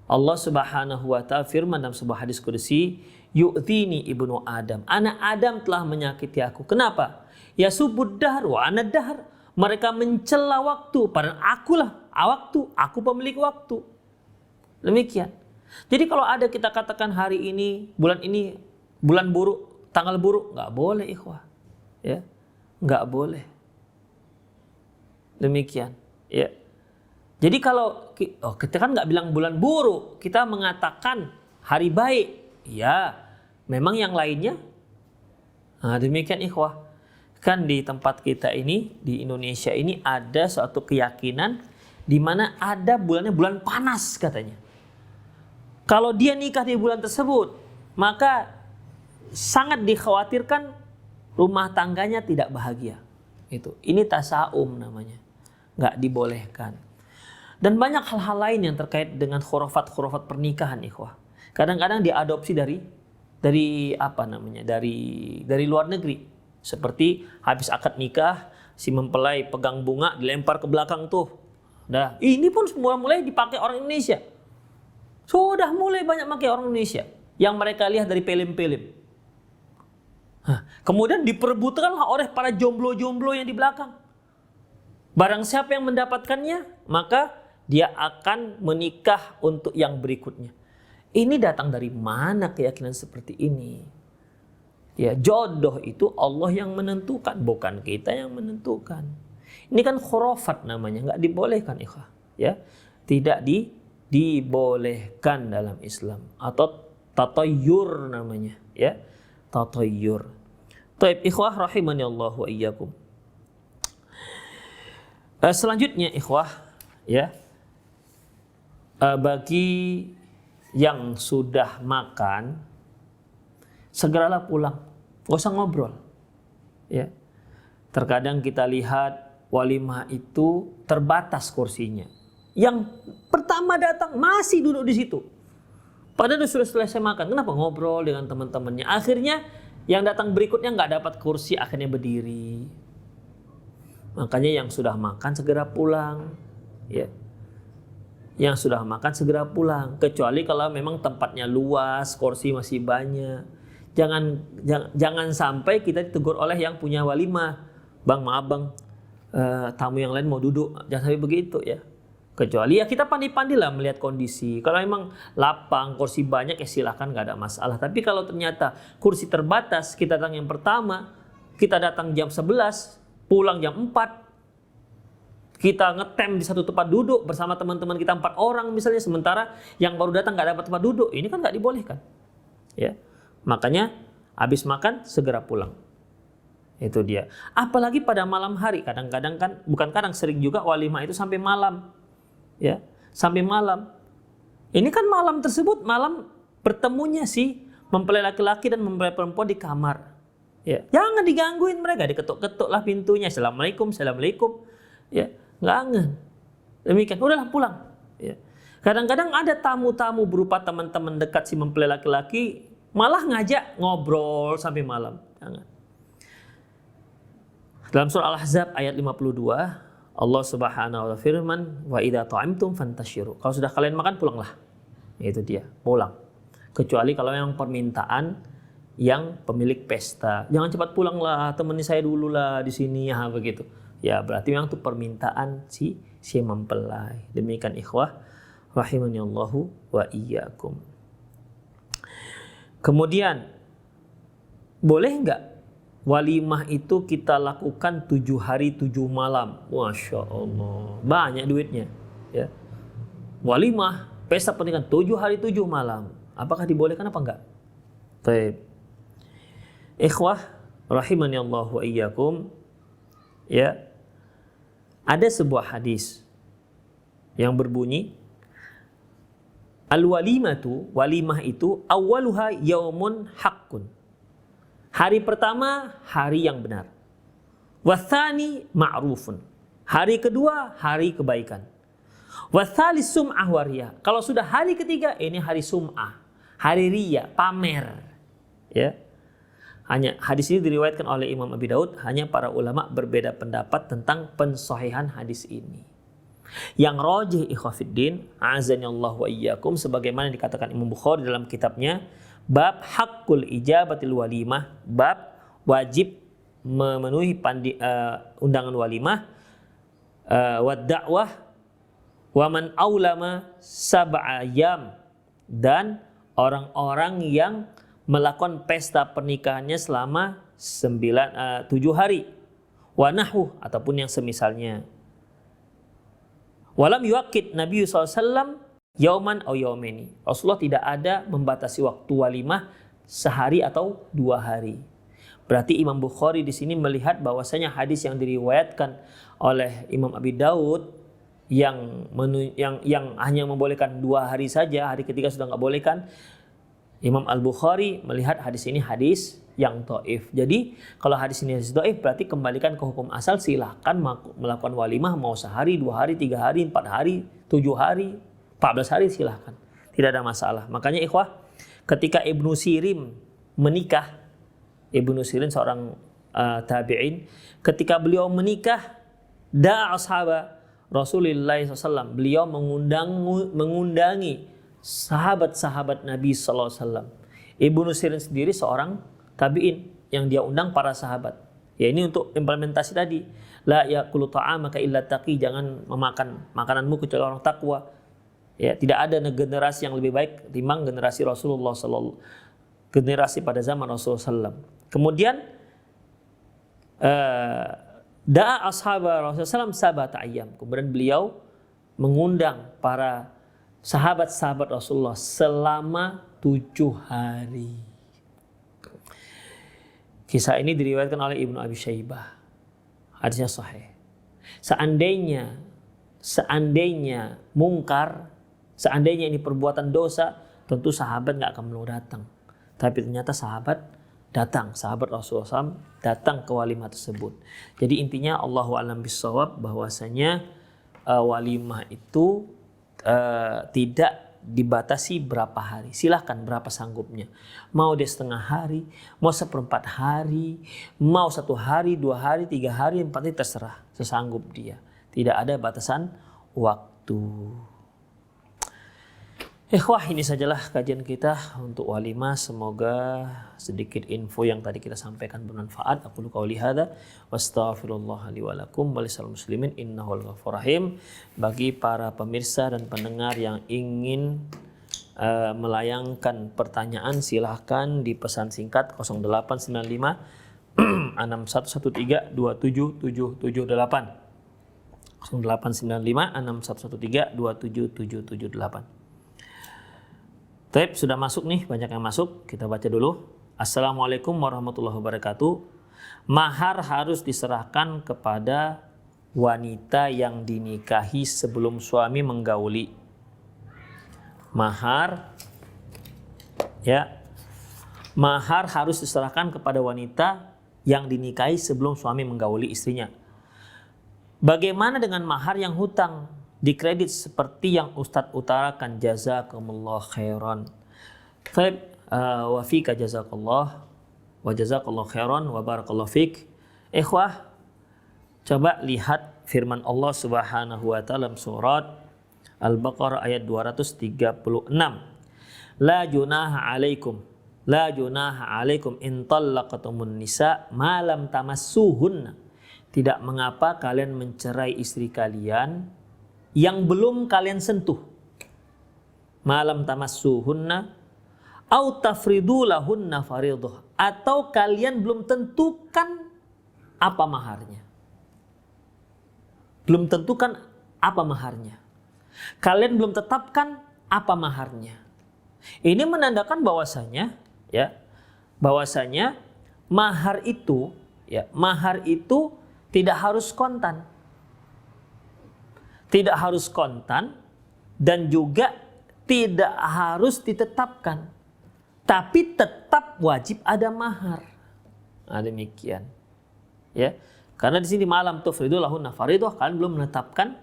Allah Subhanahu wa taala firman dalam sebuah hadis qudsi, yu'thini ibnu Adam. Anak Adam telah menyakiti aku. Kenapa? Ya subud dahr wa ana dahr. Mereka mencela waktu, padahal akulah waktu, aku pemilik waktu. Demikian. Jadi kalau ada kita katakan hari ini, bulan buruk, tanggal buruk, enggak boleh ikhwah. Ya. Enggak boleh. Demikian, ya. Jadi kalau kita kan nggak bilang bulan buruk, kita mengatakan hari baik. Ya, memang yang lainnya. Nah, demikian ikhwah. Kan di tempat kita ini, di Indonesia ini ada suatu keyakinan di mana ada bulannya bulan panas katanya. Kalau dia nikah di bulan tersebut, maka sangat dikhawatirkan rumah tangganya tidak bahagia. Ini tasawum namanya. Nggak dibolehkan. Dan banyak hal-hal lain yang terkait dengan khurafat pernikahan ikhwah. Kadang-kadang diadopsi dari luar negeri. Seperti habis akad nikah, si mempelai pegang bunga dilempar ke belakang tuh. Dah, ini pun mulai dipakai orang Indonesia. Sudah mulai banyak pakai orang Indonesia yang mereka lihat dari film-film. Kemudian diperebutkanlah oleh para jomblo-jomblo yang di belakang. Barang siapa yang mendapatkannya, maka dia akan menikah untuk yang berikutnya. Ini datang dari mana keyakinan seperti ini? Ya, jodoh itu Allah yang menentukan, bukan kita yang menentukan. Ini kan khurafat namanya, nggak dibolehkan ikhwah. Ya, tidak dibolehkan dalam Islam, atau tatayyur namanya. Ya, tatayyur. Taib ikhwah rahimani Allah wa iyyakum. Selanjutnya ikhwah, ya, bagi yang sudah makan, segeralah pulang, gak usah ngobrol. Ya, terkadang kita lihat walimah itu terbatas kursinya. Yang pertama datang masih duduk di situ, padahal sudah selesai makan. Kenapa ngobrol dengan teman-temannya? Akhirnya yang datang berikutnya nggak dapat kursi, akhirnya berdiri. Makanya yang sudah makan segera pulang, ya. Yang sudah makan segera pulang, kecuali kalau memang tempatnya luas, kursi masih banyak. Jangan sampai kita ditegur oleh yang punya walimah, bang maaf bang, tamu yang lain mau duduk, jangan sampai begitu ya. Kecuali ya kita pandai-pandai lah melihat kondisi. Kalau memang lapang, kursi banyak ya silakan, nggak ada masalah. Tapi kalau ternyata kursi terbatas, kita datang yang pertama, kita datang jam 11, pulang jam 4. Kita ngetem di satu tempat duduk bersama teman-teman kita 4 orang misalnya, sementara yang baru datang nggak dapat tempat duduk, ini kan nggak dibolehkan. Ya, makanya habis makan segera pulang. Itu dia. Apalagi pada malam hari, kadang-kadang kan, bukan kadang, sering juga walimah itu sampai malam. Ya, sampai malam. Ini kan malam tersebut malam bertemunya si mempelai laki-laki dan mempelai perempuan di kamar. Ya, jangan digangguin mereka, diketuk-ketuk lah pintunya. Assalamualaikum, assalamualaikum. Ya, jangan. Demikian, udahlah pulang. Ya. Kadang-kadang ada tamu-tamu berupa teman-teman dekat si mempelai laki-laki malah ngajak ngobrol sampai malam. Jangan. Dalam surah Al-Ahzab ayat 52, Allah Subhanahu wa taala firman, "Wa idza ta'amtum fantashiru." Kalau sudah kalian makan pulanglah. Itu dia, pulang. Kecuali kalau yang permintaan yang pemilik pesta. Jangan cepat pulang lah, temani saya dulu lah di sini ya begitu. Ya berarti memang itu permintaan si mempelai. Demikian ikhwah rahimani Allahu wa iyyakum. Kemudian boleh enggak walimah itu kita lakukan 7 hari 7 malam? Masya Allah, banyak duitnya. Ya. Walimah, pesta pernikahan 7 hari 7 malam. Apakah dibolehkan apa enggak? Baik. Ikhwah rahimani Allah wa iyyakum. Ya. Ada sebuah hadis yang berbunyi al-walimatu, walimah itu awwaluha yaumun haqqun. Hari pertama hari yang benar. Watsani ma'rufun. Hari kedua hari kebaikan. Watsalis sum'ah wariyah. Kalau sudah hari ketiga ini hari sum'ah, hari riya, pamer. Ya. Hanya hadis ini diriwayatkan oleh Imam Abi Daud, hanya para ulama berbeda pendapat tentang pensahihan hadis ini. Yang rajih ikhwafiddin, azanillahu wa iyyakum, sebagaimana dikatakan Imam Bukhari dalam kitabnya bab haqqul ijabatil walimah, bab wajib memenuhi undangan walimah, wa da'wah wa man aulama sab'a ayyam, dan orang-orang yang melakukan pesta pernikahannya selama 7 hari. Wa nahu, ataupun yang semisalnya. Walam yuaqid Nabi SAW yauman au yaumeni. Rasulullah tidak ada membatasi waktu walimah sehari atau 2 hari. Berarti Imam Bukhari di sini melihat bahwasanya hadis yang diriwayatkan oleh Imam Abi Daud yang hanya membolehkan 2 hari saja, hari ketiga sudah nggak bolehkan. Imam Al-Bukhari melihat hadis ini hadis yang dhaif. Jadi kalau hadis ini hadis dhaif berarti kembalikan ke hukum asal, silahkan melakukan walimah mau sehari, 2 hari, 3 hari, 4 hari, 7 hari, 14 hari silahkan. Tidak ada masalah. Makanya ikhwah, ketika Ibnu Sirin menikah, Ibnu Sirin seorang tabi'in, ketika beliau menikah, da'a ashaba Rasulullah SAW, beliau mengundangi sahabat-sahabat Nabi SAW. Ibnu Sirin sendiri seorang tabi'in yang dia undang para sahabat. Ya ini untuk implementasi tadi. La yaqulu ta'amaka illa taqi, jangan memakan makananmu kecuali orang takwa. Ya, tidak ada generasi yang lebih baik timbang generasi Rasulullah SAW. Generasi pada zaman Rasulullah SAW. Kemudian da'a ashaba Rasulullah SAW sabata ayyam. Kemudian beliau mengundang para sahabat-sahabat Rasulullah selama 7 hari. Kisah ini diriwayatkan oleh Ibnu Abi Syaibah. Hadisnya sahih. Seandainya mungkar, seandainya ini perbuatan dosa, tentu sahabat nggak akan mau datang. Tapi ternyata sahabat datang, sahabat Rasulullah SAW datang ke walimah tersebut. Jadi intinya Allahu a'lam bishawab, bahwasanya walimah itu tidak dibatasi berapa hari. Silahkan berapa sanggupnya. Mau dia setengah hari, mau 1/4 hari, mau 1 hari, 2 hari, 3 hari, 4 hari, terserah. Sesanggup dia. Tidak ada batasan waktu. Ikhwah, ini sajalah kajian kita untuk walimah. Semoga sedikit info yang tadi kita sampaikan bermanfaat. Aku qauli hadza wastaghfirullah li wa lakum wa lisal muslimin innahul ghafurur rahim. Bagi para pemirsa dan pendengar yang ingin melayangkan pertanyaan, silahkan di pesan singkat 0895 6113 27778. 0895 6113 27778. Baik, sudah masuk nih, banyak yang masuk. Kita baca dulu. Assalamualaikum warahmatullahi wabarakatuh. Mahar harus diserahkan kepada wanita yang dinikahi sebelum suami menggauli. Mahar ya Mahar harus diserahkan kepada wanita yang dinikahi sebelum suami menggauli istrinya. Bagaimana dengan mahar yang hutang? Dikredit seperti yang Ustadz utarakan. Jazakumullah khairan. Baik, wa fika jazakallah wa jazakallah khairan wa barakallahu fik. Ikhwah, coba lihat firman Allah Subhanahu wa taala dalam surat Al-Baqarah ayat 236. La junaha alaikum in talaqatumun nisa ma lam tamassuhunna. Tidak mengapa kalian mencerai istri kalian yang belum kalian sentuh. Ma lam tamassuhunna au tafridu lahunna fariidhah, atau kalian belum tentukan apa maharnya. Belum tentukan apa maharnya. Kalian belum tetapkan apa maharnya. Ini menandakan bahwasanya mahar itu tidak harus kontan. Tidak harus kontan dan juga tidak harus ditetapkan. Tapi tetap wajib ada mahar. Nah, demikian. Ya. Karena di sini malam tufridu lahunna fariidhah, kalian belum menetapkan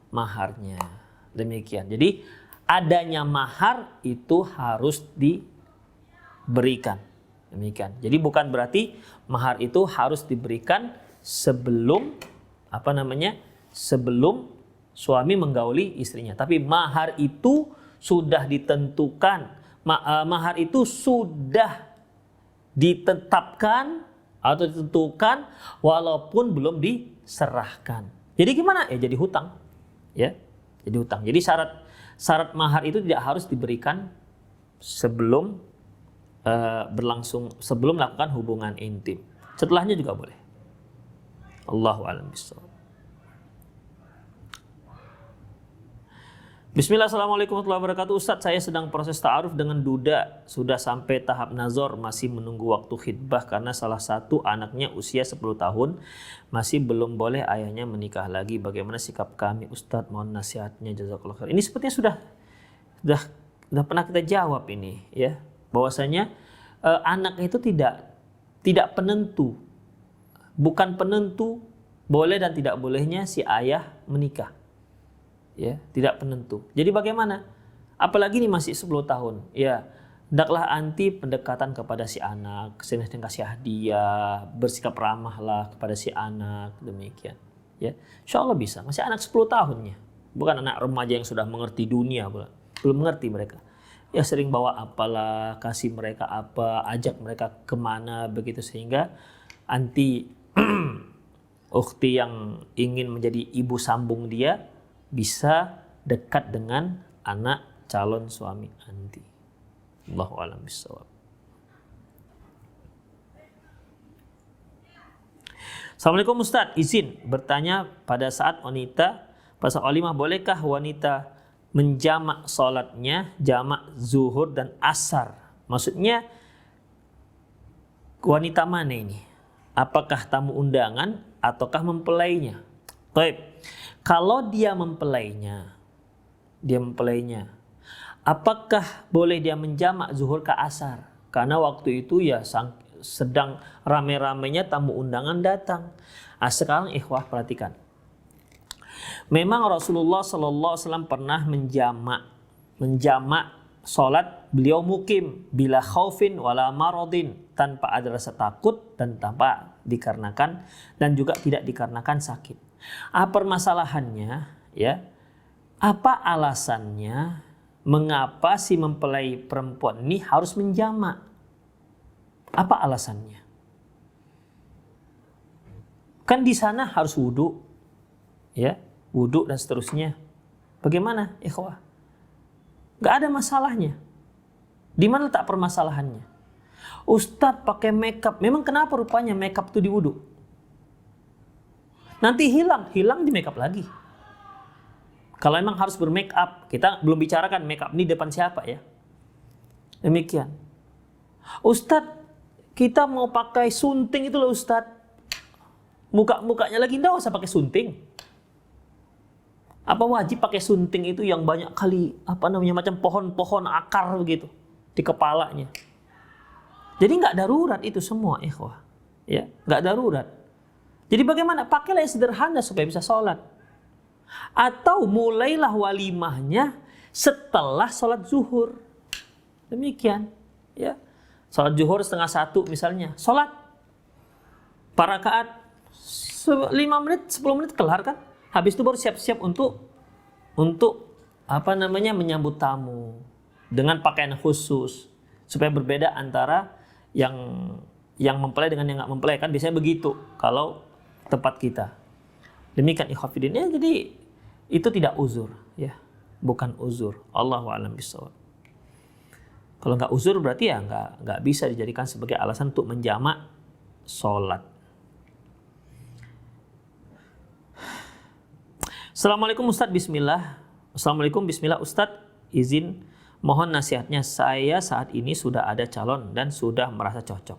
maharnya. Demikian. Jadi adanya mahar itu harus diberikan. Demikian. Jadi bukan berarti mahar itu harus diberikan sebelum sebelum suami menggauli istrinya. Tapi mahar itu sudah ditentukan. Mahar itu sudah ditetapkan atau ditentukan walaupun belum diserahkan. Jadi gimana? Ya jadi hutang. Ya, jadi hutang. Jadi syarat mahar itu tidak harus diberikan sebelum sebelum melakukan hubungan intim. Setelahnya juga boleh. Allahu a'lam bishawab. Bismillah, assalamualaikum warahmatullahi wabarakatuh. Ustadz, saya sedang proses ta'aruf dengan duda. Sudah sampai tahap nazar, masih menunggu waktu khidbah karena salah satu anaknya usia 10 tahun. Masih belum boleh ayahnya menikah lagi. Bagaimana sikap kami Ustadz? Mohon nasihatnya, jazakallah khair. Ini sepertinya sudah pernah kita jawab ini, ya. Bahwasanya anak itu tidak penentu. Bukan penentu boleh dan tidak bolehnya si ayah menikah. Ya, tidak penentu. Jadi bagaimana? Apalagi ini masih 10 tahun. Ya, hendaklah anti pendekatan kepada si anak, sering kasih hadiah, bersikap ramahlah kepada si anak, demikian. Ya, insya Allah bisa. Masih anak 10 tahunnya, bukan anak remaja yang sudah mengerti dunia, belum mengerti mereka. Ya sering bawa apalah, kasih mereka apa, ajak mereka kemana, begitu sehingga anti ukhti yang ingin menjadi ibu sambung dia bisa dekat dengan anak calon suami anti. Allahu a'lam bishawab. Assalamualaikum Ustadz, izin bertanya, pada saat walimah bolehkah wanita menjamak sholatnya, jamak zuhur dan asar? Maksudnya wanita mana ini? Apakah tamu undangan ataukah mempelainya? Baik. Kalau dia mempelainya, apakah boleh dia menjamak zuhur ke asar? Karena waktu itu ya sedang rame-ramenya tamu undangan datang. Nah, sekarang ikhwah perhatikan. Memang Rasulullah SAW pernah menjamak sholat beliau mukim bila khaufin wala maradin, tanpa ada rasa takut dan tanpa dikarenakan dan juga tidak dikarenakan sakit. Permasalahannya, ya, apa alasannya mengapa si mempelai perempuan ini harus menjamak? Apa alasannya? Kan di sana harus wudhu, ya, wudhu dan seterusnya. Bagaimana, ikhwah? Gak ada masalahnya. Di mana letak permasalahannya? Ustadz pakai makeup. Memang kenapa rupanya makeup itu di wudhu? Nanti hilang di makeup lagi. Kalau emang harus bermake up, kita belum bicarakan make up ini depan siapa ya. Demikian. Ustadz, kita mau pakai sunting itu loh Ustadz. Mukanya lagi enggak usah pakai sunting. Apa wajib pakai sunting itu yang banyak kali macam pohon-pohon akar begitu di kepalanya? Jadi nggak darurat itu semua, ikhwah. Ya, nggak darurat. Jadi bagaimana? Pakailah yang sederhana supaya bisa sholat. Atau mulailah walimahnya setelah sholat zuhur. Demikian. Ya. Sholat zuhur 12:30 misalnya. Sholat 4 rakaat 5 menit, 10 menit kelar kan? Habis itu baru siap-siap untuk menyambut tamu dengan pakaian khusus supaya berbeda antara yang mempelai dengan yang nggak mempelai, kan biasanya begitu kalau tempat kita. Demikian ikhwafidin. Ya, jadi itu tidak uzur, ya, bukan uzur. Allahu a'lam bishawab. Kalau nggak uzur berarti ya nggak bisa dijadikan sebagai alasan untuk menjamak sholat. Assalamualaikum Ustadz, bismillah. Assalamualaikum, bismillah Ustadz, izin mohon nasihatnya. Saya saat ini sudah ada calon dan sudah merasa cocok.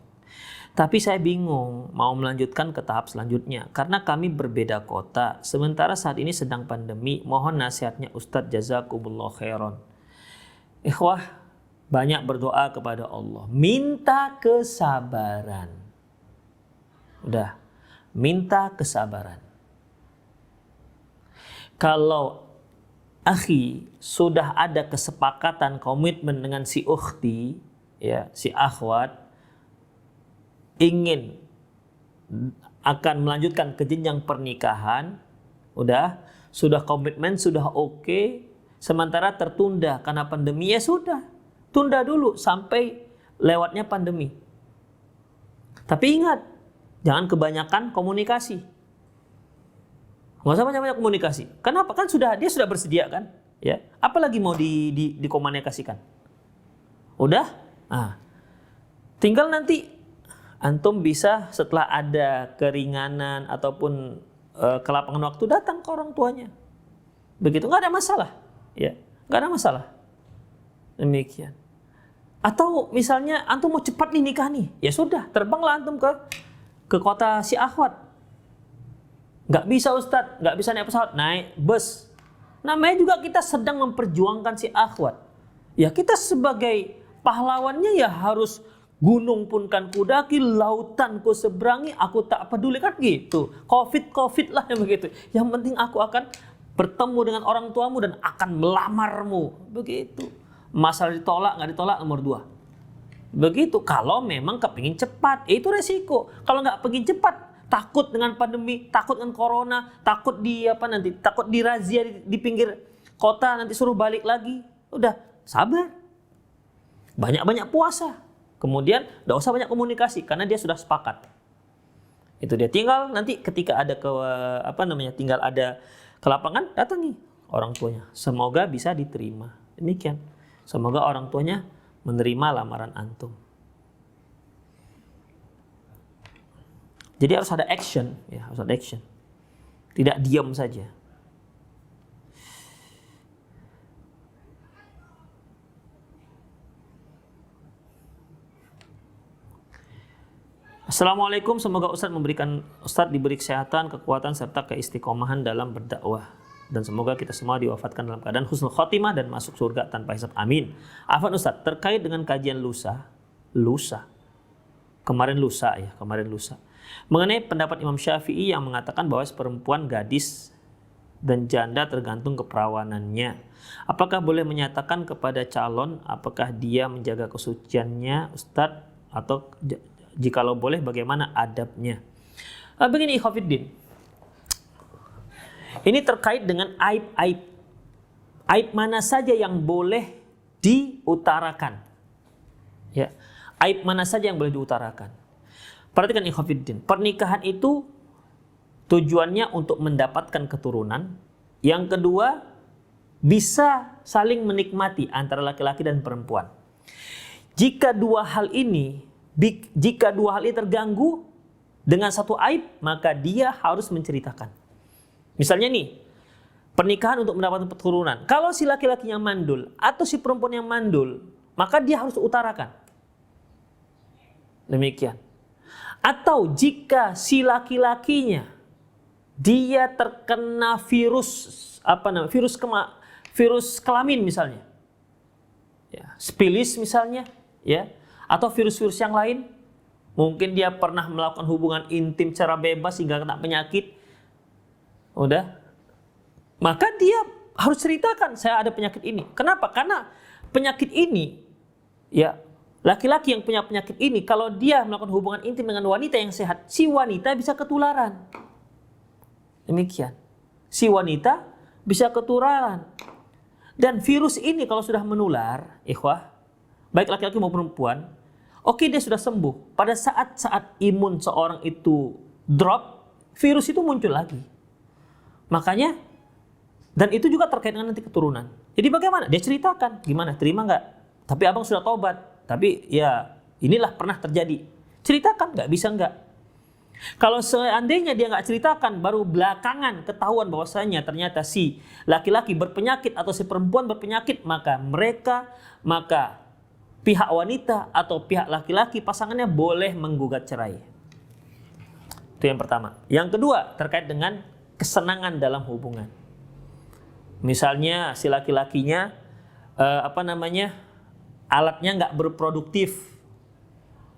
Tapi saya bingung mau melanjutkan ke tahap selanjutnya karena kami berbeda kota. Sementara saat ini sedang pandemi. Mohon nasihatnya Ustadz, jazakumullah khairan. Ikhwah, banyak berdoa kepada Allah. Minta kesabaran. Udah, minta kesabaran. Kalau akhi sudah ada kesepakatan komitmen dengan si ukhti, ya, si akhwat, ingin akan melanjutkan ke jenjang pernikahan, sudah komitmen, sudah oke, sementara tertunda karena pandemi, ya sudah, tunda dulu sampai lewatnya pandemi. Tapi ingat, jangan kebanyakan komunikasi. Nggak usah banyak-banyak komunikasi. Kenapa? Kan dia sudah bersedia kan? Ya, apalagi mau dikomunikasikan? Udah? Nah, tinggal nanti antum bisa setelah ada keringanan ataupun kelapangan waktu datang ke orang tuanya. Begitu, nggak ada masalah, ya, nggak ada masalah. Demikian. Atau misalnya antum mau cepat nih nikah nih, ya sudah, terbanglah antum ke kota si akhwat. Nggak bisa Ustadz, nggak bisa naik pesawat, naik bus. Namanya juga kita sedang memperjuangkan si akhwat. Ya kita sebagai pahlawannya ya harus gunung pun kan kudaki, lautan ku seberangi, aku tak peduli, kan gitu. Covid lah yang begitu. Yang penting aku akan bertemu dengan orang tuamu dan akan melamarmu. Begitu. Masalah ditolak nggak ditolak nomor 2. Begitu. Kalau memang kepingin cepat, itu resiko. Kalau nggak pengen cepat, takut dengan pandemi, takut dengan corona, takut takut dirazia di pinggir kota, nanti suruh balik lagi. Udah, sabar. Banyak-banyak puasa. Kemudian enggak usah banyak komunikasi karena dia sudah sepakat. Itu dia, tinggal nanti ketika ada tinggal ada kelapangan, datangi orang tuanya. Semoga bisa diterima. Demikian. Semoga orang tuanya menerima lamaran antum. Jadi harus ada action, ya, harus ada action. Tidak diam saja. Assalamualaikum, semoga Ustadz diberi kesehatan, kekuatan serta keistiqomahan dalam berdakwah, dan semoga kita semua diwafatkan dalam keadaan husnul khotimah dan masuk surga tanpa hisab. Amin. Afwan Ustadz, terkait dengan kajian kemarin lusa. Mengenai pendapat Imam Syafi'i yang mengatakan bahwa perempuan gadis dan janda tergantung keperawanannya. Apakah boleh menyatakan kepada calon apakah dia menjaga kesuciannya, Ustadz, atau jikalau boleh bagaimana adabnya? Begini ikhwatiddin. Ini terkait dengan aib-aib. Aib mana saja yang boleh diutarakan? Ya, aib mana saja yang boleh diutarakan? Perhatikan ikhwatiddin, pernikahan itu tujuannya untuk mendapatkan keturunan. Yang kedua, bisa saling menikmati antara laki-laki dan perempuan. Jika dua hal ini terganggu dengan satu aib, maka dia harus menceritakan. Misalnya nih, pernikahan untuk mendapatkan keturunan. Kalau si laki-lakinya mandul atau si perempuan yang mandul, maka dia harus utarakan. Demikian. Atau jika si laki-lakinya dia terkena virus kelamin misalnya, ya, spilis misalnya, ya, Atau virus-virus yang lain, mungkin dia pernah melakukan hubungan intim secara bebas hingga kena penyakit. Udah, maka dia harus ceritakan, saya ada penyakit ini. Kenapa? Karena penyakit ini, ya, laki-laki yang punya penyakit ini, kalau dia melakukan hubungan intim dengan wanita yang sehat, si wanita bisa ketularan. Demikian. Si wanita bisa ketularan. Dan virus ini kalau sudah menular, ikhwah, baik laki-laki maupun perempuan, oke, dia sudah sembuh. Pada saat imun seorang itu drop, virus itu muncul lagi. Makanya, dan itu juga terkait dengan nanti keturunan. Jadi bagaimana? Dia ceritakan, gimana? Terima nggak? Tapi abang sudah tobat. Tapi ya inilah pernah terjadi. Ceritakan, nggak bisa nggak? Kalau seandainya dia nggak ceritakan, baru belakangan ketahuan bahwasanya ternyata si laki-laki berpenyakit atau si perempuan berpenyakit, maka pihak wanita atau pihak laki-laki pasangannya boleh menggugat cerai. Itu yang pertama. Yang kedua terkait dengan kesenangan dalam hubungan. Misalnya si laki-lakinya alatnya nggak berproduktif,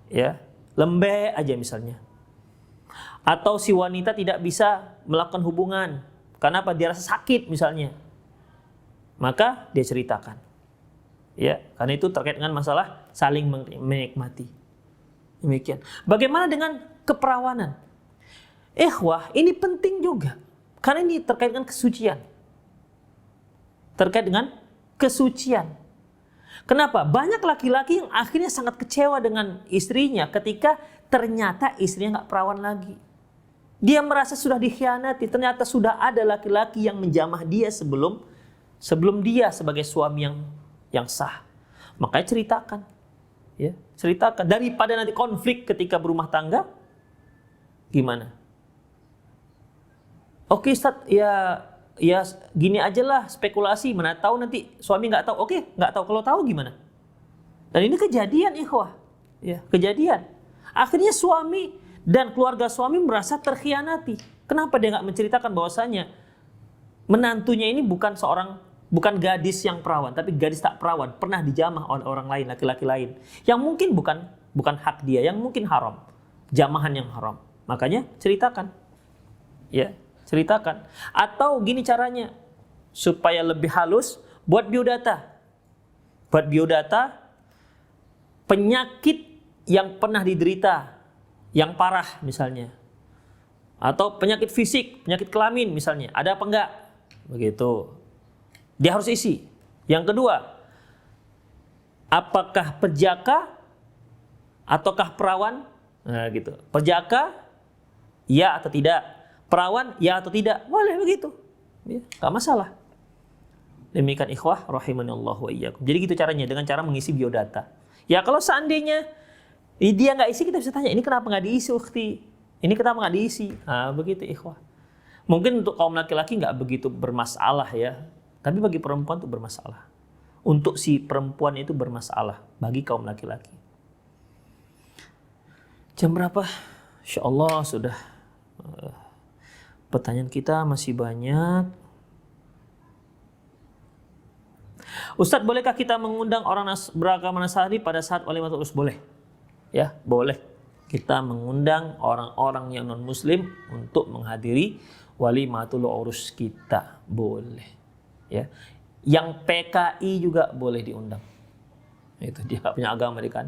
ya, lembek aja misalnya. Atau si wanita tidak bisa melakukan hubungan karena apa? Dia rasa sakit misalnya. Maka dia ceritakan. Ya, karena itu terkait dengan masalah saling menikmati. Demikian. Bagaimana dengan keperawanan? Ikhwah, ini penting juga. Karena ini terkait dengan kesucian. Terkait dengan kesucian. Kenapa? Banyak laki-laki yang akhirnya sangat kecewa dengan istrinya ketika ternyata istrinya nggak perawan lagi. Dia merasa sudah dikhianati. Ternyata sudah ada laki-laki yang menjamah dia sebelum dia sebagai suami yang sah. Makanya ceritakan. Ya, ceritakan. Daripada nanti konflik ketika berumah tangga, gimana? Oke Ustaz, ya gini aja lah, spekulasi. Mana tahu nanti suami nggak tahu. Oke, nggak tahu. Kalau tahu gimana? Dan ini kejadian, ikhwah. Ya, kejadian. Akhirnya suami dan keluarga suami merasa terkhianati. Kenapa dia nggak menceritakan bahwasanya menantunya ini bukan gadis yang perawan, tapi gadis tak perawan, pernah dijamah oleh orang lain, laki-laki lain, yang mungkin bukan hak dia, yang mungkin haram, jamahan yang haram. Makanya ceritakan, ya, ceritakan. Atau gini caranya, supaya lebih halus, buat biodata. Buat biodata penyakit yang pernah diderita, yang parah misalnya. Atau penyakit fisik, penyakit kelamin misalnya, ada apa enggak? Begitu. Dia harus isi. Yang kedua, apakah perjaka ataukah perawan? Nah, gitu. Perjaka, ya atau tidak? Perawan, ya atau tidak? Boleh begitu. Ya, enggak masalah. Demikian ikhwah rahimanallahu wa iyyakum. Jadi gitu caranya, dengan cara mengisi biodata. Ya kalau seandainya dia nggak isi, kita bisa tanya, ini kenapa nggak diisi ukhti? Ini kenapa nggak diisi? Nah, begitu ikhwah. Mungkin untuk kaum laki-laki nggak begitu bermasalah ya. Tapi bagi perempuan itu bermasalah. Untuk si perempuan itu bermasalah. Bagi kaum laki-laki. Jam berapa? Insya Allah sudah. Pertanyaan kita masih banyak. Ustadz, bolehkah kita mengundang orang beragama Nasrani pada saat walimatul urus? Boleh. Ya, boleh. Kita mengundang orang-orang yang non-muslim untuk menghadiri walimatul urus kita. Boleh. Ya. Yang PKI juga boleh diundang. Itu dia nggak punya agama dia kan.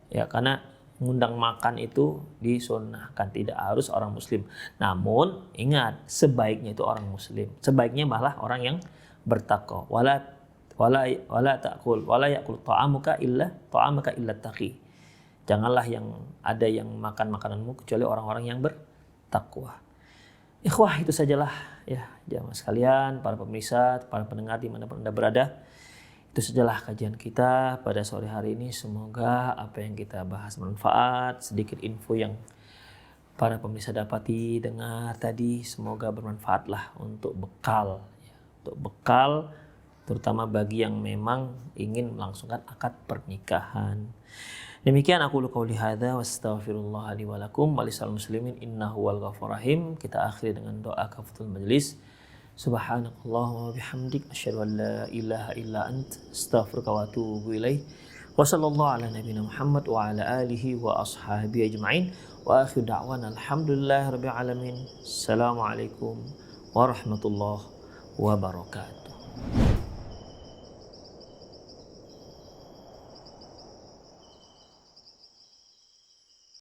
Ya, karena mengundang makan itu disunnahkan, tidak harus orang muslim. Namun ingat, sebaiknya itu orang muslim. Sebaiknya malah orang yang bertakwa. Wala yakul ta'amuka illa taqi. Janganlah yang ada yang makan makananmu kecuali orang-orang yang bertakwa. Ikhwah, itu sajalah ya jamaah sekalian, para pemirsa, para pendengar dimanapun Anda berada. Itu sajalah kajian kita pada sore hari ini. Semoga apa yang kita bahas bermanfaat. Sedikit info yang para pemirsa dapati dengar tadi, semoga bermanfaatlah untuk bekal, ya, untuk bekal terutama bagi yang memang ingin melangsungkan akad pernikahan. Demikian aku qauli hadza wa astaghfirullah li wa lakum wa lisal muslimin innahu wal ghafurur rahim. Kita akhiri dengan doa kafatul majlis. Subhanakallahumma wa bihamdik asyhadu an la ilaha illa ant astaghfiruka wa atubu ilaik. Wassallallahu ala nabiyina Muhammad wa ala alihi wa ashabihi ajma'in. Wa akhir da'wana alhamdulillahi rabbil alamin. Assalamualaikum warahmatullahi wabarakatuh.